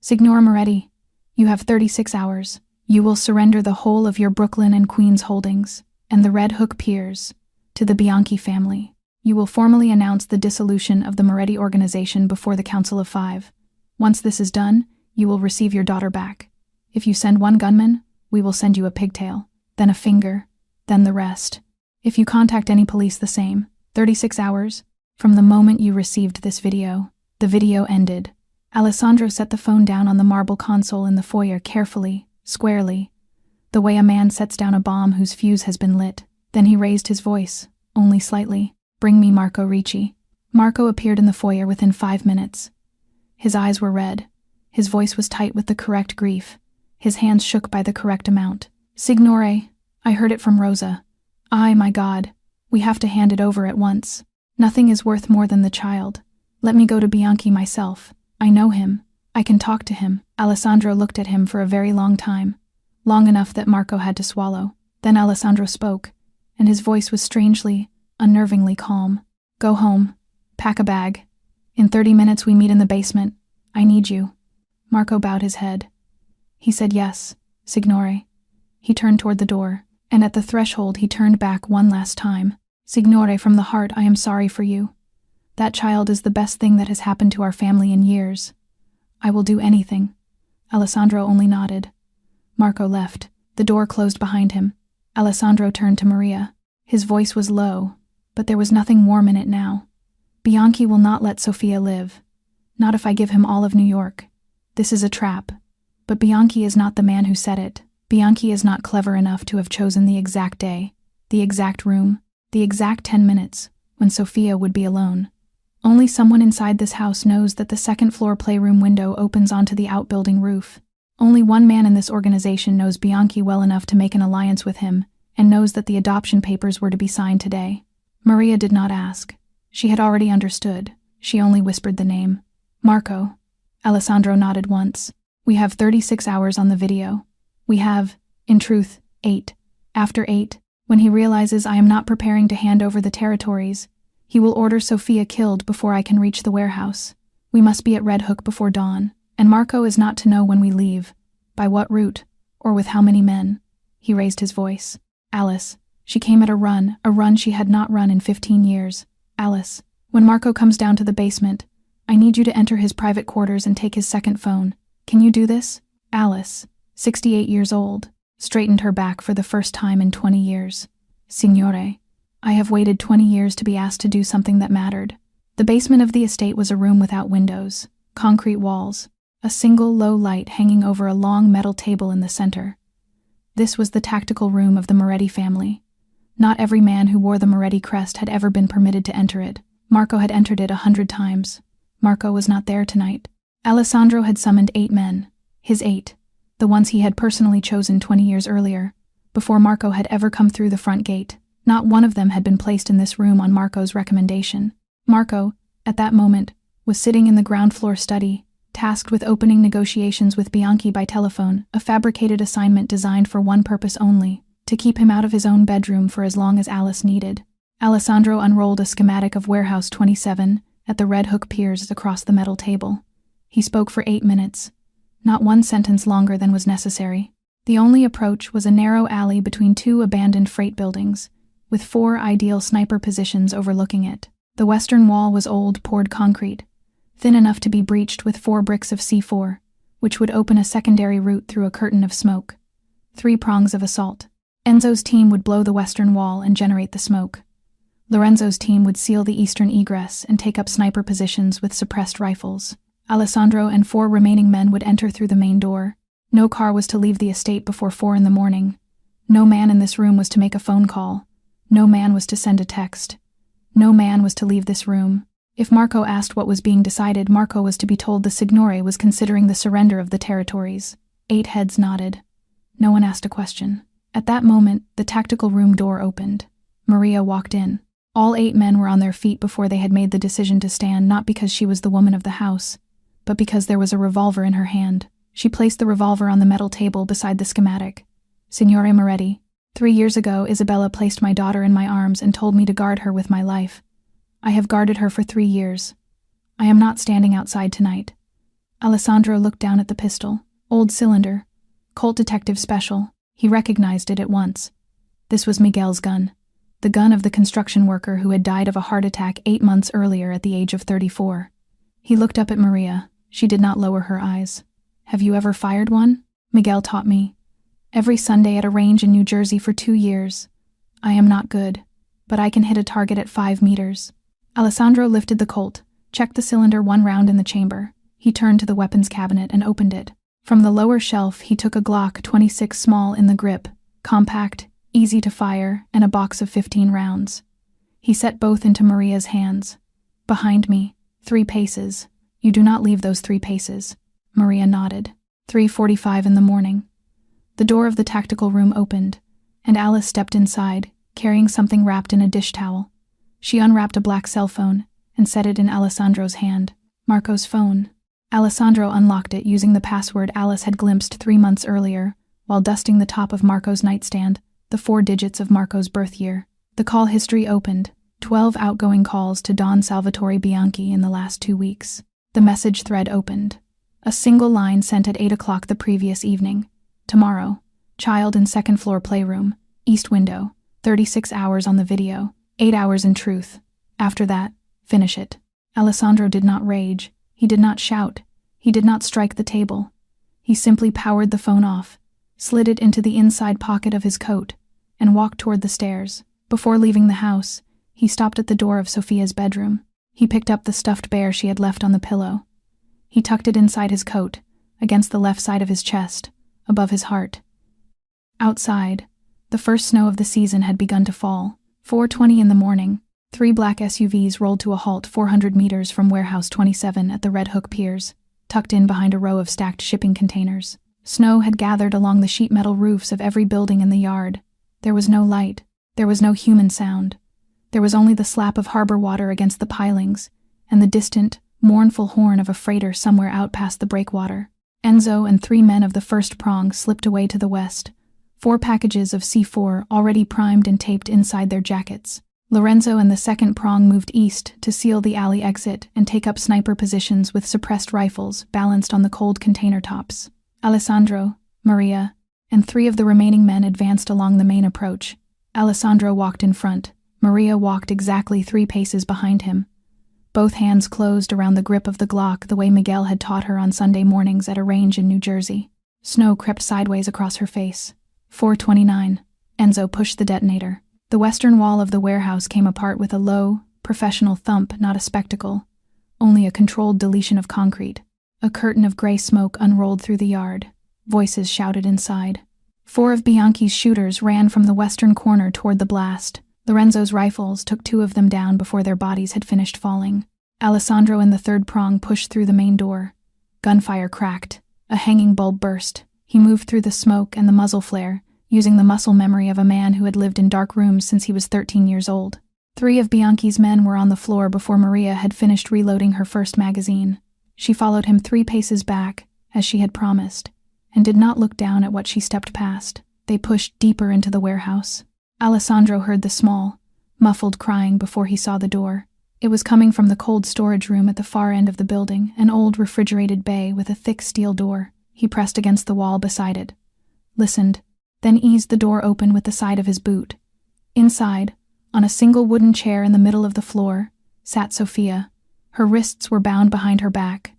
"Signor Moretti, you have 36 hours. You will surrender the whole of your Brooklyn and Queens holdings, and the Red Hook Piers, to the Bianchi family. You will formally announce the dissolution of the Moretti organization before the Council of Five. Once this is done, you will receive your daughter back. If you send one gunman, we will send you a pigtail, then a finger, then the rest. If you contact any police, the same. 36 hours. From the moment you received this video, the video ended." Alessandro set the phone down on the marble console in the foyer carefully, squarely, the way a man sets down a bomb whose fuse has been lit. Then he raised his voice, only slightly. "Bring me Marco Ricci." Marco appeared in the foyer within 5 minutes. His eyes were red. His voice was tight with the correct grief. His hands shook by the correct amount. "Signore, I heard it from Rosa. My God, we have to hand it over at once. Nothing is worth more than the child. Let me go to Bianchi myself. I know him. I can talk to him." Alessandro looked at him for a very long time, long enough that Marco had to swallow. Then Alessandro spoke, and his voice was strangely, unnervingly calm. Go home. Pack a bag. In 30 minutes we meet in the basement. I need you. Marco bowed his head. He said yes, Signore. He turned toward the door, and at the threshold he turned back one last time. Signore, from the heart, I am sorry for you. That child is the best thing that has happened to our family in years. I will do anything. Alessandro only nodded. Marco left. The door closed behind him. Alessandro turned to Maria. His voice was low, but there was nothing warm in it now. Bianchi will not let Sophia live. Not if I give him all of New York. This is a trap. But Bianchi is not the man who set it. Bianchi is not clever enough to have chosen the exact day, the exact room, the exact 10 minutes, when Sophia would be alone. Only someone inside this house knows that the second-floor playroom window opens onto the outbuilding roof. Only one man in this organization knows Bianchi well enough to make an alliance with him, and knows that the adoption papers were to be signed today. Maria did not ask. She had already understood. She only whispered the name. Marco. Alessandro nodded once. We have 36 hours on the video. We have, in truth, 8. After 8, when he realizes I am not preparing to hand over the territories, he will order Sophia killed before I can reach the warehouse. We must be at Red Hook before dawn, and Marco is not to know when we leave, by what route, or with how many men. He raised his voice. Alice. She came at a run she had not run in 15 years. Alice. When Marco comes down to the basement, I need you to enter his private quarters and take his second phone. Can you do this? Alice, 68 years old, straightened her back for the first time in 20 years. Signore, I have waited 20 years to be asked to do something that mattered. The basement of the estate was a room without windows, concrete walls, a single low light hanging over a long metal table in the center. This was the tactical room of the Moretti family. Not every man who wore the Moretti crest had ever been permitted to enter it. Marco had entered it 100 times. Marco was not there tonight. Alessandro had summoned 8 men. His 8. The ones he had personally chosen 20 years earlier, before Marco had ever come through the front gate. Not one of them had been placed in this room on Marco's recommendation. Marco, at that moment, was sitting in the ground floor study, tasked with opening negotiations with Bianchi by telephone, a fabricated assignment designed for one purpose only, to keep him out of his own bedroom for as long as Alice needed. Alessandro unrolled a schematic of Warehouse 27 at the Red Hook piers across the metal table. He spoke for 8 minutes, not one sentence longer than was necessary. The only approach was a narrow alley between 2 abandoned freight buildings, with 4 ideal sniper positions overlooking it. The western wall was old, poured concrete, thin enough to be breached with 4 bricks of C4, which would open a secondary route through a curtain of smoke. 3 prongs of assault. Enzo's team would blow the western wall and generate the smoke. Lorenzo's team would seal the eastern egress and take up sniper positions with suppressed rifles. Alessandro and 4 remaining men would enter through the main door. No car was to leave the estate before 4 in the morning. No man in this room was to make a phone call. No man was to send a text. No man was to leave this room. If Marco asked what was being decided, Marco was to be told the Signore was considering the surrender of the territories. 8 heads nodded. No one asked a question. At that moment, the tactical room door opened. Maria walked in. All 8 men were on their feet before they had made the decision to stand, not because she was the woman of the house, but because there was a revolver in her hand. She placed the revolver on the metal table beside the schematic. Signore Moretti, 3 years ago, Isabella placed my daughter in my arms and told me to guard her with my life. I have guarded her for 3 years. I am not standing outside tonight. Alessandro looked down at the pistol. Old cylinder. Colt Detective Special. He recognized it at once. This was Miguel's gun. The gun of the construction worker who had died of a heart attack 8 months earlier at the age of 34. He looked up at Maria. She did not lower her eyes. Have you ever fired one? Miguel taught me. Every Sunday at a range in New Jersey for 2 years. I am not good, but I can hit a target at 5 meters. Alessandro lifted the Colt, checked the cylinder 1 round in the chamber. He turned to the weapons cabinet and opened it. From the lower shelf, he took a Glock 26 small in the grip, compact, easy to fire, and a box of 15 rounds. He set both into Maria's hands. Behind me, 3 paces. You do not leave those 3 paces. Maria nodded. 3:45 in the morning. The door of the tactical room opened, and Alice stepped inside, carrying something wrapped in a dish towel. She unwrapped a black cell phone and set it in Alessandro's hand. Marco's phone. Alessandro unlocked it using the password Alice had glimpsed 3 months earlier, while dusting the top of Marco's nightstand. the 4 digits of Marco's birth year. The call history opened, 12 outgoing calls to Don Salvatore Bianchi in the last 2 weeks. The message thread opened. A single line sent at 8 o'clock the previous evening. Tomorrow. Child in second floor playroom. East window. 36 hours on the video. 8 hours in truth. After that, finish it. Alessandro did not rage. He did not shout. He did not strike the table. He simply powered the phone off, slid it into the inside pocket of his coat, and walked toward the stairs. Before leaving the house, he stopped at the door of Sophia's bedroom. He picked up the stuffed bear she had left on the pillow. He tucked it inside his coat, against the left side of his chest, above his heart. Outside, the first snow of the season had begun to fall. 4:20 in the morning, 3 black SUVs rolled to a halt 400 meters from Warehouse 27 at the Red Hook Piers, tucked in behind a row of stacked shipping containers. Snow had gathered along the sheet metal roofs of every building in the yard. There was no light. There was no human sound. There was only the slap of harbor water against the pilings, and the distant, mournful horn of a freighter somewhere out past the breakwater. Enzo and 3 men of the first prong slipped away to the west, 4 packages of C4 already primed and taped inside their jackets. Lorenzo and the second prong moved east to seal the alley exit and take up sniper positions with suppressed rifles balanced on the cold container tops. Alessandro, Maria, and 3 of the remaining men advanced along the main approach. Alessandro walked in front. Maria walked exactly 3 paces behind him, both hands closed around the grip of the Glock the way Miguel had taught her on Sunday mornings at a range in New Jersey. Snow crept sideways across her face. 4:29. Enzo pushed the detonator. The western wall of the warehouse came apart with a low, professional thump, not a spectacle, only a controlled deletion of concrete. A curtain of gray smoke unrolled through the yard. Voices shouted inside. 4 of Bianchi's shooters ran from the western corner toward the blast. Lorenzo's rifles took 2 of them down before their bodies had finished falling. Alessandro and the third prong pushed through the main door. Gunfire cracked. A hanging bulb burst. He moved through the smoke and the muzzle flare, using the muscle memory of a man who had lived in dark rooms since he was 13 years old. 3 of Bianchi's men were on the floor before Maria had finished reloading her first magazine. She followed him 3 paces back, as she had promised, and did not look down at what she stepped past. They pushed deeper into the warehouse. Alessandro heard the small, muffled crying before he saw the door. It was coming from the cold storage room at the far end of the building, an old refrigerated bay with a thick steel door. He pressed against the wall beside it, listened, then eased the door open with the side of his boot. Inside, on a single wooden chair in the middle of the floor, sat Sophia. Her wrists were bound behind her back.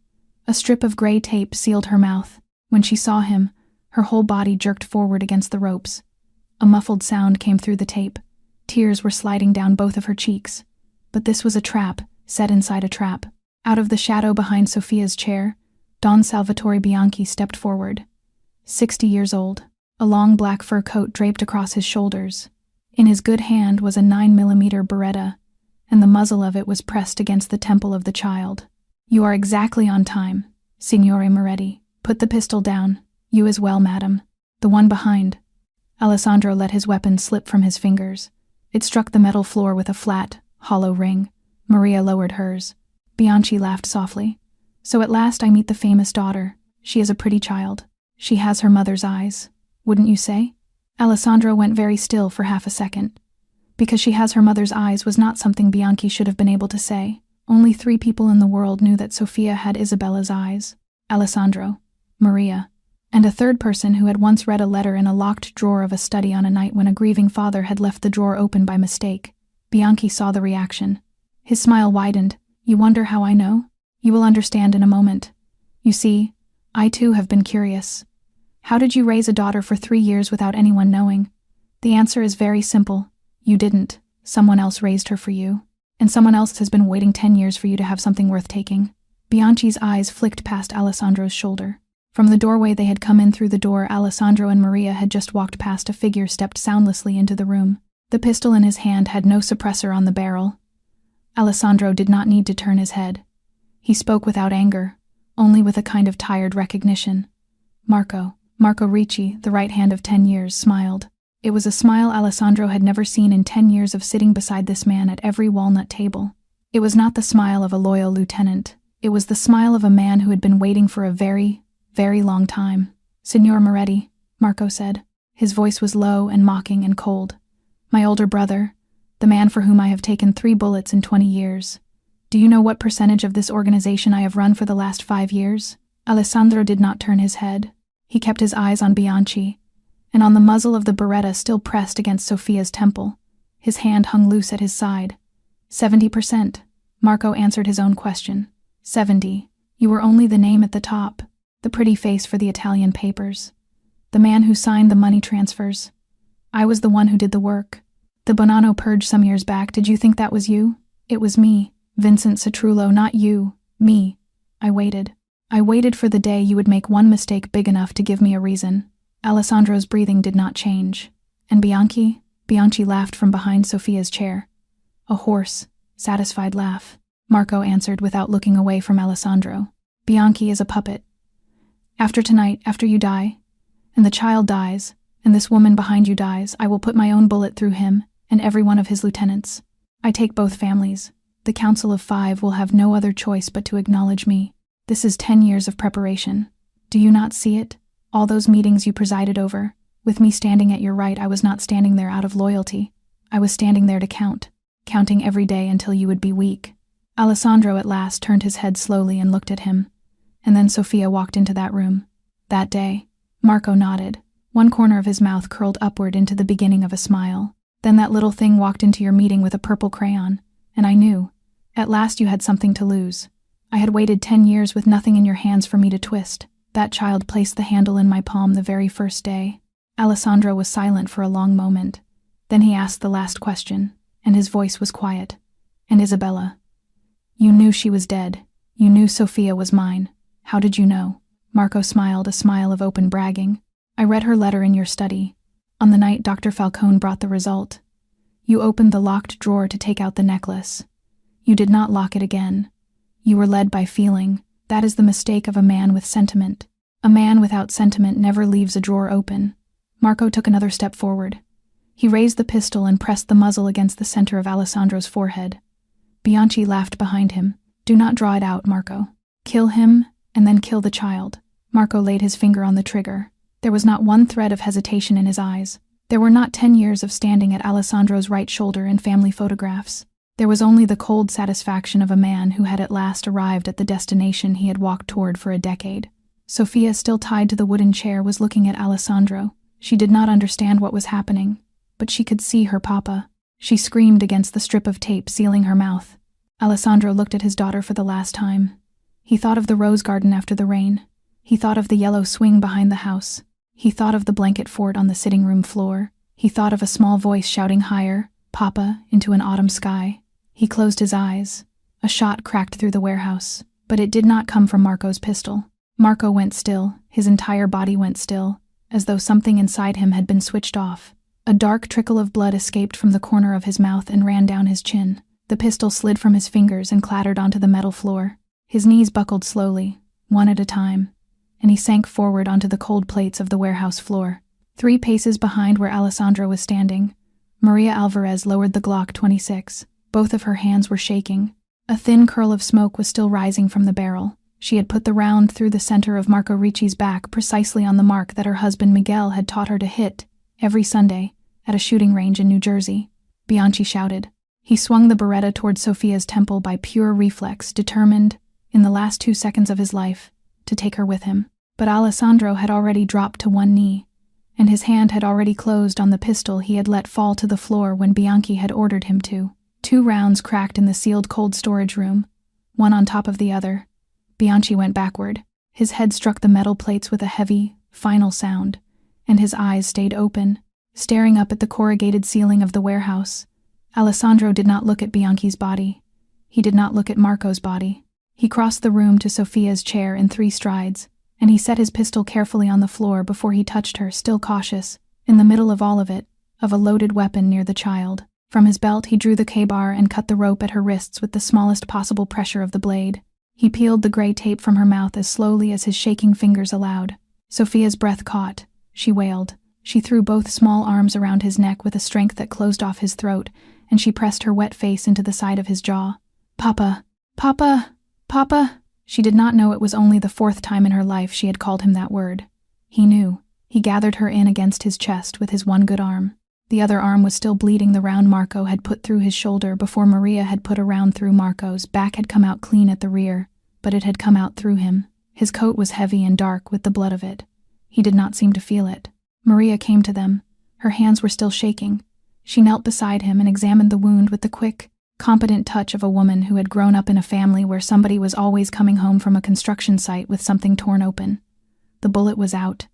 A strip of gray tape sealed her mouth. When she saw him, her whole body jerked forward against the ropes. A muffled sound came through the tape. Tears were sliding down both of her cheeks. But this was a trap, set inside a trap. Out of the shadow behind Sophia's chair, Don Salvatore Bianchi stepped forward. 60 years old. A long black fur coat draped across his shoulders. In his good hand was a 9mm Beretta, and the muzzle of it was pressed against the temple of the child. "You are exactly on time, Signore Moretti. Put the pistol down. You as well, madam. The one behind." Alessandro let his weapon slip from his fingers. It struck the metal floor with a flat, hollow ring. Maria lowered hers. Bianchi laughed softly. "So at last I meet the famous daughter. She is a pretty child. She has her mother's eyes. Wouldn't you say?" Alessandro went very still for half a second. Because she has her mother's eyes was not something Bianchi should have been able to say. Only 3 people in the world knew that Sophia had Isabella's eyes. Alessandro, Maria, and a third person who had once read a letter in a locked drawer of a study on a night when a grieving father had left the drawer open by mistake. Bianchi saw the reaction. His smile widened. "You wonder how I know? You will understand in a moment. You see, I too have been curious. How did you raise a daughter for 3 years without anyone knowing? The answer is very simple. You didn't. Someone else raised her for you. And someone else has been waiting 10 years for you to have something worth taking." Bianchi's eyes flicked past Alessandro's shoulder. From the doorway they had come in through the door, Alessandro and Maria had just walked past a figure stepped soundlessly into the room. The pistol in his hand had no suppressor on the barrel. Alessandro did not need to turn his head. He spoke without anger, only with a kind of tired recognition. Marco Ricci, the right hand of 10 years, smiled. It was a smile Alessandro had never seen in 10 years of sitting beside this man at every walnut table. It was not the smile of a loyal lieutenant. It was the smile of a man who had been waiting for a very, very long time. "Signor Moretti," Marco said. His voice was low and mocking and cold. "My older brother, the man for whom I have taken 3 bullets in 20 years. Do you know what percentage of this organization I have run for the last 5 years?" Alessandro did not turn his head. He kept his eyes on Bianchi, and on the muzzle of the beretta still pressed against Sophia's temple. His hand hung loose at his side. 70%. Marco answered his own question. 70. You were only the name at the top, the pretty face for the Italian papers. The man who signed the money transfers. I was the one who did the work. The Bonanno purge some years back, did you think that was you? It was me, Vincent Citrullo, not you, me. I waited. I waited for the day you would make one mistake big enough to give me a reason. Alessandro's breathing did not change. And Bianchi? Bianchi laughed from behind Sophia's chair. A hoarse, satisfied laugh. Marco answered without looking away from Alessandro. Bianchi is a puppet. After tonight, after you die, and the child dies, and this woman behind you dies, I will put my own bullet through him and every one of his lieutenants. I take both families. The Council of 5 will have no other choice but to acknowledge me. This is 10 years of preparation. Do you not see it? All those meetings you presided over. With me standing at your right, I was not standing there out of loyalty. I was standing there to count, counting every day until you would be weak. Alessandro at last turned his head slowly and looked at him. And then Sophia walked into that room. That day. Marco nodded. One corner of his mouth curled upward into the beginning of a smile. Then that little thing walked into your meeting with a purple crayon. And I knew. At last you had something to lose. I had waited 10 years with nothing in your hands for me to twist. That child placed the handle in my palm the very first day. Alessandro was silent for a long moment. Then he asked the last question, and his voice was quiet. And Isabella? You knew she was dead. You knew Sophia was mine. How did you know? Marco smiled, a smile of open bragging. I read her letter in your study. On the night Dr. Falcone brought the result. You opened the locked drawer to take out the necklace. You did not lock it again. You were led by feeling. That is the mistake of a man with sentiment. A man without sentiment never leaves a drawer open. Marco took another step forward. He raised the pistol and pressed the muzzle against the center of Alessandro's forehead. Bianchi laughed behind him. Do not draw it out, Marco. Kill him, and then kill the child. Marco laid his finger on the trigger. There was not one thread of hesitation in his eyes. There were not 10 years of standing at Alessandro's right shoulder in family photographs. There was only the cold satisfaction of a man who had at last arrived at the destination he had walked toward for a decade. Sophia, still tied to the wooden chair, was looking at Alessandro. She did not understand what was happening, but she could see her papa. She screamed against the strip of tape sealing her mouth. Alessandro looked at his daughter for the last time. He thought of the rose garden after the rain. He thought of the yellow swing behind the house. He thought of the blanket fort on the sitting room floor. He thought of a small voice shouting higher, "Papa," into an autumn sky. He closed his eyes. A shot cracked through the warehouse, but it did not come from Marco's pistol. Marco went still, his entire body went still, as though something inside him had been switched off. A dark trickle of blood escaped from the corner of his mouth and ran down his chin. The pistol slid from his fingers and clattered onto the metal floor. His knees buckled slowly, one at a time, and he sank forward onto the cold plates of the warehouse floor. 3 paces behind where Alessandro was standing, Maria Alvarez lowered the Glock 26. Both of her hands were shaking. A thin curl of smoke was still rising from the barrel. She had put the round through the center of Marco Ricci's back, precisely on the mark that her husband Miguel had taught her to hit every Sunday at a shooting range in New Jersey. Bianchi shouted. He swung the beretta toward Sophia's temple by pure reflex, determined, in the last 2 seconds of his life, to take her with him. But Alessandro had already dropped to one knee, and his hand had already closed on the pistol he had let fall to the floor when Bianchi had ordered him to. 2 rounds cracked in the sealed cold storage room, one on top of the other. Bianchi went backward. His head struck the metal plates with a heavy, final sound, and his eyes stayed open, staring up at the corrugated ceiling of the warehouse. Alessandro did not look at Bianchi's body. He did not look at Marco's body. He crossed the room to Sophia's chair in 3 strides, and he set his pistol carefully on the floor before he touched her, still cautious, in the middle of all of it, of a loaded weapon near the child. From his belt he drew the K-bar and cut the rope at her wrists with the smallest possible pressure of the blade. He peeled the gray tape from her mouth as slowly as his shaking fingers allowed. Sophia's breath caught. She wailed. She threw both small arms around his neck with a strength that closed off his throat, and she pressed her wet face into the side of his jaw. "Papa! Papa! Papa!" She did not know it was only the 4th time in her life she had called him that word. He knew. He gathered her in against his chest with his one good arm. The other arm was still bleeding. The round Marco had put through his shoulder before Maria had put a round through Marco's. Back had come out clean at the rear, but it had come out through him. His coat was heavy and dark with the blood of it. He did not seem to feel it. Maria came to them. Her hands were still shaking. She knelt beside him and examined the wound with the quick, competent touch of a woman who had grown up in a family where somebody was always coming home from a construction site with something torn open. The bullet was out.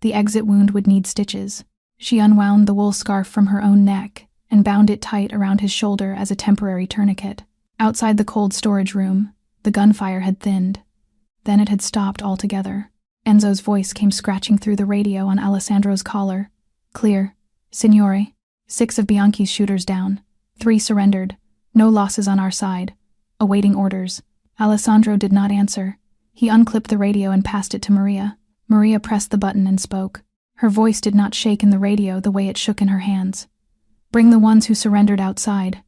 The exit wound would need stitches. She unwound the wool scarf from her own neck and bound it tight around his shoulder as a temporary tourniquet. Outside the cold storage room, the gunfire had thinned. Then it had stopped altogether. Enzo's voice came scratching through the radio on Alessandro's collar. Clear. Signore. 6 of Bianchi's shooters down. 3 surrendered. No losses on our side. Awaiting orders. Alessandro did not answer. He unclipped the radio and passed it to Maria. Maria pressed the button and spoke. Her voice did not shake in the radio the way it shook in her hands. Bring the ones who surrendered outside.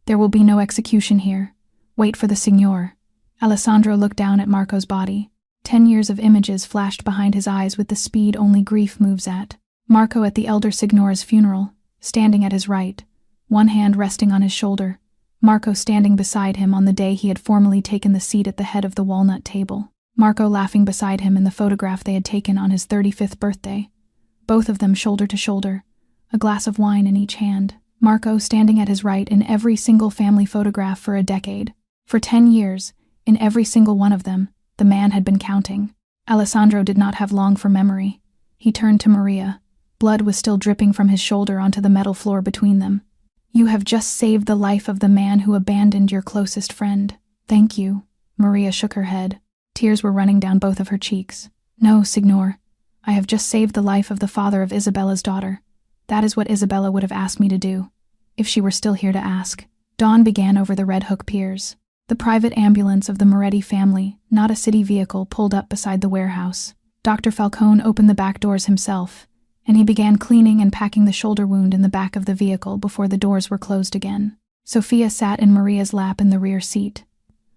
There will be no execution here. Wait for the signor. Alessandro looked down at Marco's body. 10 years of images flashed behind his eyes with the speed only grief moves at. Marco at the elder signor's funeral, standing at his right, one hand resting on his shoulder. Marco standing beside him on the day he had formally taken the seat at the head of the walnut table. Marco laughing beside him in the photograph they had taken on his 35th birthday. Both of them shoulder to shoulder, a glass of wine in each hand. Marco standing at his right in every single family photograph for a decade. For 10 years, in every single one of them, the man had been counting. Alessandro did not have long for memory. He turned to Maria. Blood was still dripping from his shoulder onto the metal floor between them. You have just saved the life of the man who abandoned your closest friend. Thank you. Maria shook her head. Tears were running down both of her cheeks. No, signor. I have just saved the life of the father of Isabella's daughter. That is what Isabella would have asked me to do, if she were still here to ask. Dawn began over the Red Hook Piers. The private ambulance of the Moretti family, not a city vehicle, pulled up beside the warehouse. Dr. Falcone opened the back doors himself, and he began cleaning and packing the shoulder wound in the back of the vehicle before the doors were closed again. Sophia sat in Maria's lap in the rear seat.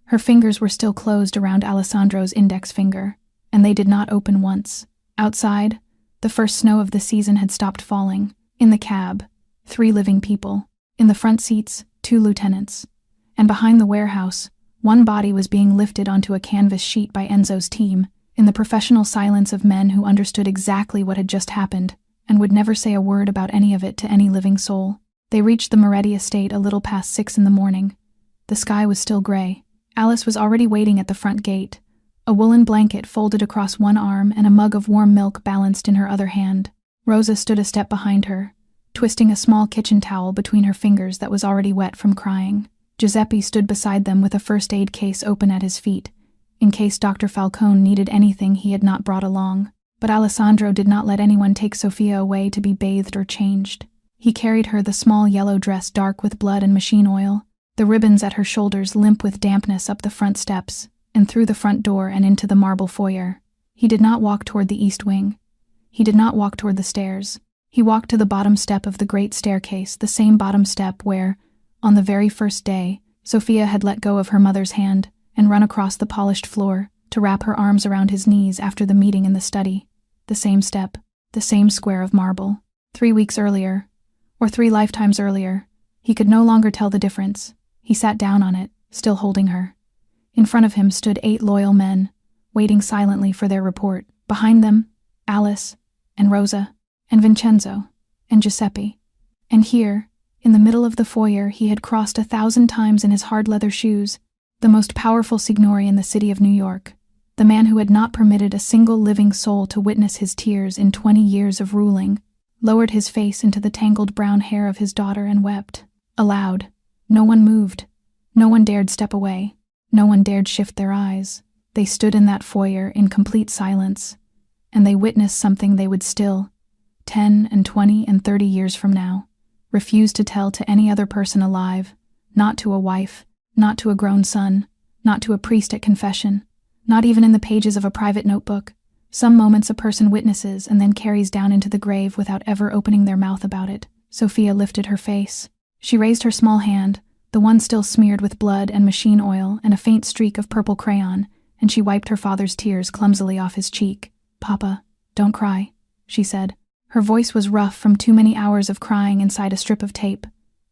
Her fingers were still closed around Alessandro's index finger, and they did not open once. Outside, the first snow of the season had stopped falling. In the cab, 3 living people. In the front seats, 2 lieutenants. And behind the warehouse, one body was being lifted onto a canvas sheet by Enzo's team, in the professional silence of men who understood exactly what had just happened, and would never say a word about any of it to any living soul. They reached the Moretti estate a little past 6 in the morning. The sky was still gray. Alice was already waiting at the front gate, a woolen blanket folded across one arm and a mug of warm milk balanced in her other hand. Rosa stood a step behind her, twisting a small kitchen towel between her fingers that was already wet from crying. Giuseppe stood beside them with a first aid case open at his feet, in case Dr. Falcone needed anything he had not brought along. But Alessandro did not let anyone take Sophia away to be bathed or changed. He carried her the small yellow dress dark with blood and machine oil, the ribbons at her shoulders limp with dampness up the front steps, and through the front door and into the marble foyer. He did not walk toward the east wing. He did not walk toward the stairs. He walked to the bottom step of the great staircase, the same bottom step where, on the very first day, Sophia had let go of her mother's hand and run across the polished floor to wrap her arms around his knees after the meeting in the study. The same step, the same square of marble. 3 weeks earlier, or 3 lifetimes earlier, he could no longer tell the difference. He sat down on it, still holding her. In front of him stood 8 loyal men, waiting silently for their report. Behind them, Alice, and Rosa, and Vincenzo, and Giuseppe. And here, in the middle of the foyer he had crossed 1,000 times in his hard leather shoes, the most powerful signore in the city of New York, the man who had not permitted a single living soul to witness his tears in 20 years of ruling, lowered his face into the tangled brown hair of his daughter and wept. Aloud. No one moved. No one dared step away. No one dared shift their eyes. They stood in that foyer in complete silence, and they witnessed something they would still, 10 and 20 and 30 years from now, refuse to tell to any other person alive, not to a wife, not to a grown son, not to a priest at confession, not even in the pages of a private notebook. Some moments a person witnesses and then carries down into the grave without ever opening their mouth about it. Sophia lifted her face. She raised her small hand, the one still smeared with blood and machine oil and a faint streak of purple crayon, and she wiped her father's tears clumsily off his cheek. "Papa, don't cry," she said. Her voice was rough from too many hours of crying inside a strip of tape.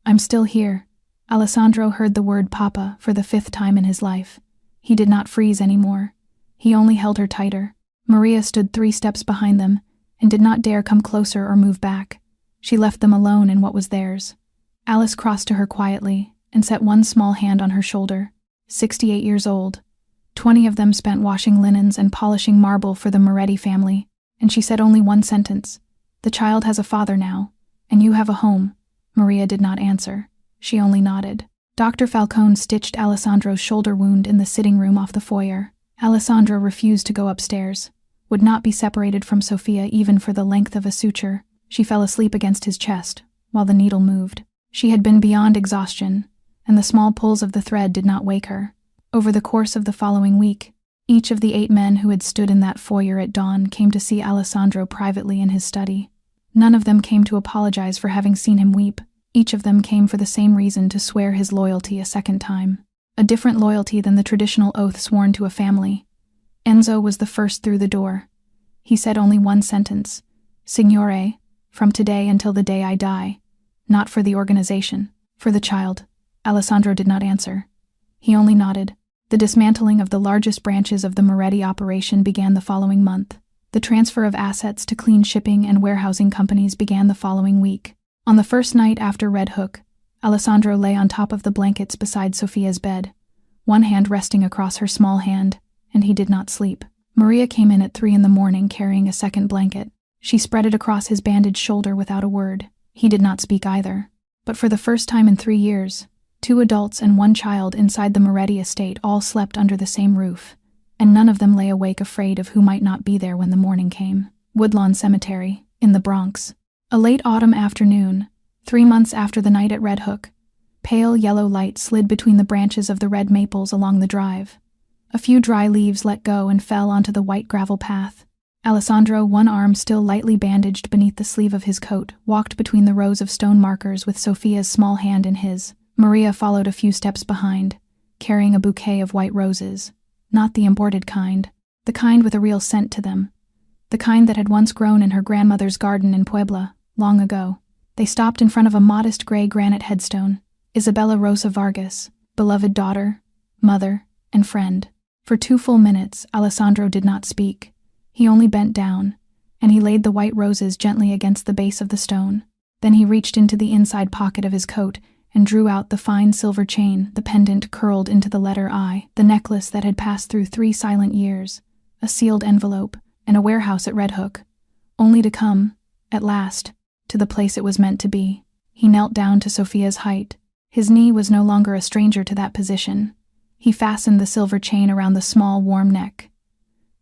I'm still here. Alessandro heard the word Papa for the 5th time in his life. He did not freeze anymore. He only held her tighter. Maria stood 3 steps behind them and did not dare come closer or move back. She left them alone in what was theirs. Alice crossed to her quietly and set one small hand on her shoulder. 68 years old. 20 of them spent washing linens and polishing marble for the Moretti family, and she said only one sentence. The child has a father now, and you have a home. Maria did not answer. She only nodded. Dr. Falcone stitched Alessandro's shoulder wound in the sitting room off the foyer. Alessandro refused to go upstairs, would not be separated from Sophia even for the length of a suture. She fell asleep against his chest, while the needle moved. She had been beyond exhaustion, and the small pulls of the thread did not wake her. Over the course of the following week, each of the 8 men who had stood in that foyer at dawn came to see Alessandro privately in his study. None of them came to apologize for having seen him weep. Each of them came for the same reason, to swear his loyalty a second time. A different loyalty than the traditional oath sworn to a family. Enzo was the first through the door. He said only one sentence. Signore, from today until the day I die. Not for the organization, for the child. Alessandro did not answer. He only nodded. The dismantling of the largest branches of the Moretti operation began the following month. The transfer of assets to clean shipping and warehousing companies began the following week. On the first night after Red Hook, Alessandro lay on top of the blankets beside Sophia's bed, one hand resting across her small hand, and he did not sleep. Maria came in at 3 a.m. carrying a second blanket. She spread it across his bandaged shoulder without a word. He did not speak either. But for the first time in 3 years, 2 adults and 1 child inside the Moretti estate all slept under the same roof, and none of them lay awake afraid of who might not be there when the morning came. Woodlawn Cemetery, in the Bronx. A late autumn afternoon, 3 months after the night at Red Hook, pale yellow light slid between the branches of the red maples along the drive. A few dry leaves let go and fell onto the white gravel path. Alessandro, one arm still lightly bandaged beneath the sleeve of his coat, walked between the rows of stone markers with Sophia's small hand in his. Maria followed a few steps behind, carrying a bouquet of white roses. Not the imported kind, the kind with a real scent to them. The kind that had once grown in her grandmother's garden in Puebla, long ago. They stopped in front of a modest gray granite headstone. Isabella Rosa Vargas, beloved daughter, mother, and friend. For 2 full minutes, Alessandro did not speak. He only bent down, and he laid the white roses gently against the base of the stone. Then he reached into the inside pocket of his coat and drew out the fine silver chain, the pendant curled into the letter I, the necklace that had passed through 3 silent years, a sealed envelope, and a warehouse at Red Hook, only to come, at last, to the place it was meant to be. He knelt down to Sophia's height. His knee was no longer a stranger to that position. He fastened the silver chain around the small, warm neck.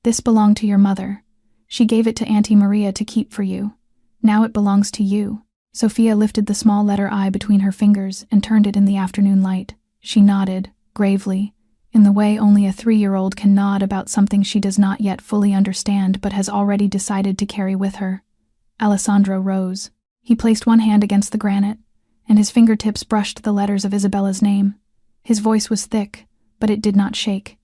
This belonged to your mother. She gave it to Auntie Maria to keep for you. Now it belongs to you. Sophia lifted the small letter I between her fingers and turned it in the afternoon light. She nodded, gravely, in the way only a 3-year-old can nod about something she does not yet fully understand but has already decided to carry with her. Alessandro rose. He placed one hand against the granite, and his fingertips brushed the letters of Isabella's name. His voice was thick, but it did not shake.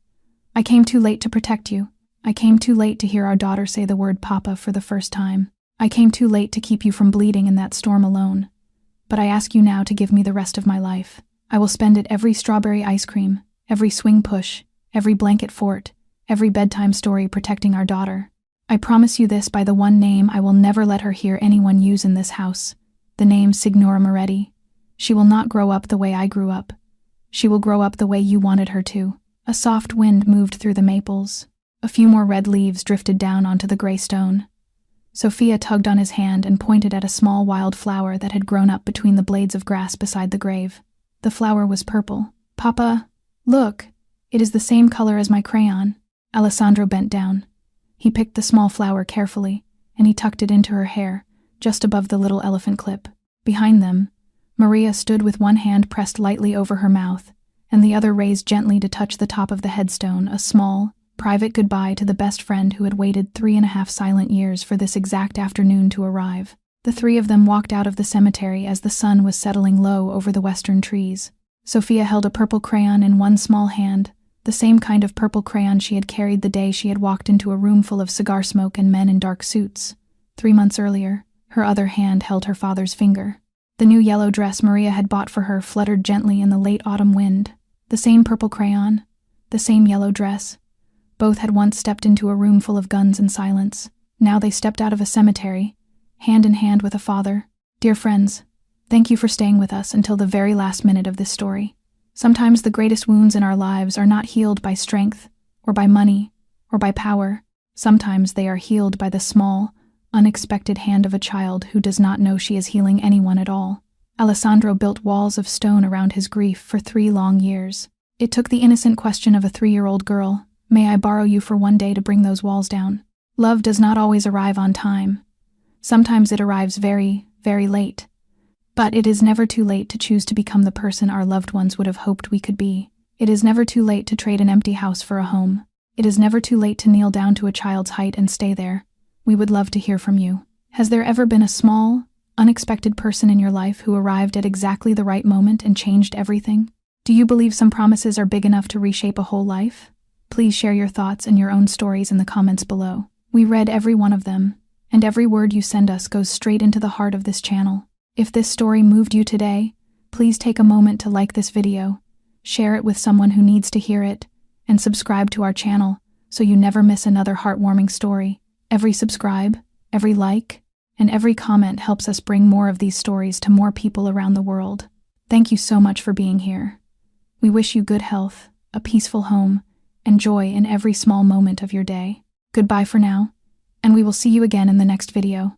I came too late to protect you. I came too late to hear our daughter say the word Papa for the first time. I came too late to keep you from bleeding in that storm alone. But I ask you now to give me the rest of my life. I will spend it every strawberry ice cream, every swing push, every blanket fort, every bedtime story protecting our daughter. I promise you this by the one name I will never let her hear anyone use in this house, the name Signora Moretti. She will not grow up the way I grew up. She will grow up the way you wanted her to. A soft wind moved through the maples. A few more red leaves drifted down onto the gray stone. Sophia tugged on his hand and pointed at a small wild flower that had grown up between the blades of grass beside the grave. The flower was purple. Papa, look, it is the same color as my crayon. Alessandro bent down. He picked the small flower carefully, and he tucked it into her hair, just above the little elephant clip. Behind them, Maria stood with one hand pressed lightly over her mouth, and the other raised gently to touch the top of the headstone, a small, private goodbye to the best friend who had waited 3.5 silent years for this exact afternoon to arrive. The 3 of them walked out of the cemetery as the sun was settling low over the western trees. Sophia held a purple crayon in one small hand, the same kind of purple crayon she had carried the day she had walked into a room full of cigar smoke and men in dark suits. 3 months earlier, her other hand held her father's finger. The new yellow dress Maria had bought for her fluttered gently in the late autumn wind. The same purple crayon, the same yellow dress. Both had once stepped into a room full of guns and silence. Now they stepped out of a cemetery, hand in hand with a father. Dear friends, thank you for staying with us until the very last minute of this story. Sometimes the greatest wounds in our lives are not healed by strength, or by money, or by power. Sometimes they are healed by the small, unexpected hand of a child who does not know she is healing anyone at all. Alessandro built walls of stone around his grief for 3 long years. It took the innocent question of a 3-year-old girl, "May I borrow you for one day?" to bring those walls down. Love does not always arrive on time. Sometimes it arrives very, very late. But it is never too late to choose to become the person our loved ones would have hoped we could be. It is never too late to trade an empty house for a home. It is never too late to kneel down to a child's height and stay there. We would love to hear from you. Has there ever been a small, unexpected person in your life who arrived at exactly the right moment and changed everything? Do you believe some promises are big enough to reshape a whole life? Please share your thoughts and your own stories in the comments below. We read every one of them, and every word you send us goes straight into the heart of this channel. If this story moved you today, please take a moment to like this video, share it with someone who needs to hear it, and subscribe to our channel so you never miss another heartwarming story. Every subscribe, every like, and every comment helps us bring more of these stories to more people around the world. Thank you so much for being here. We wish you good health, a peaceful home, and joy in every small moment of your day. Goodbye for now, and we will see you again in the next video.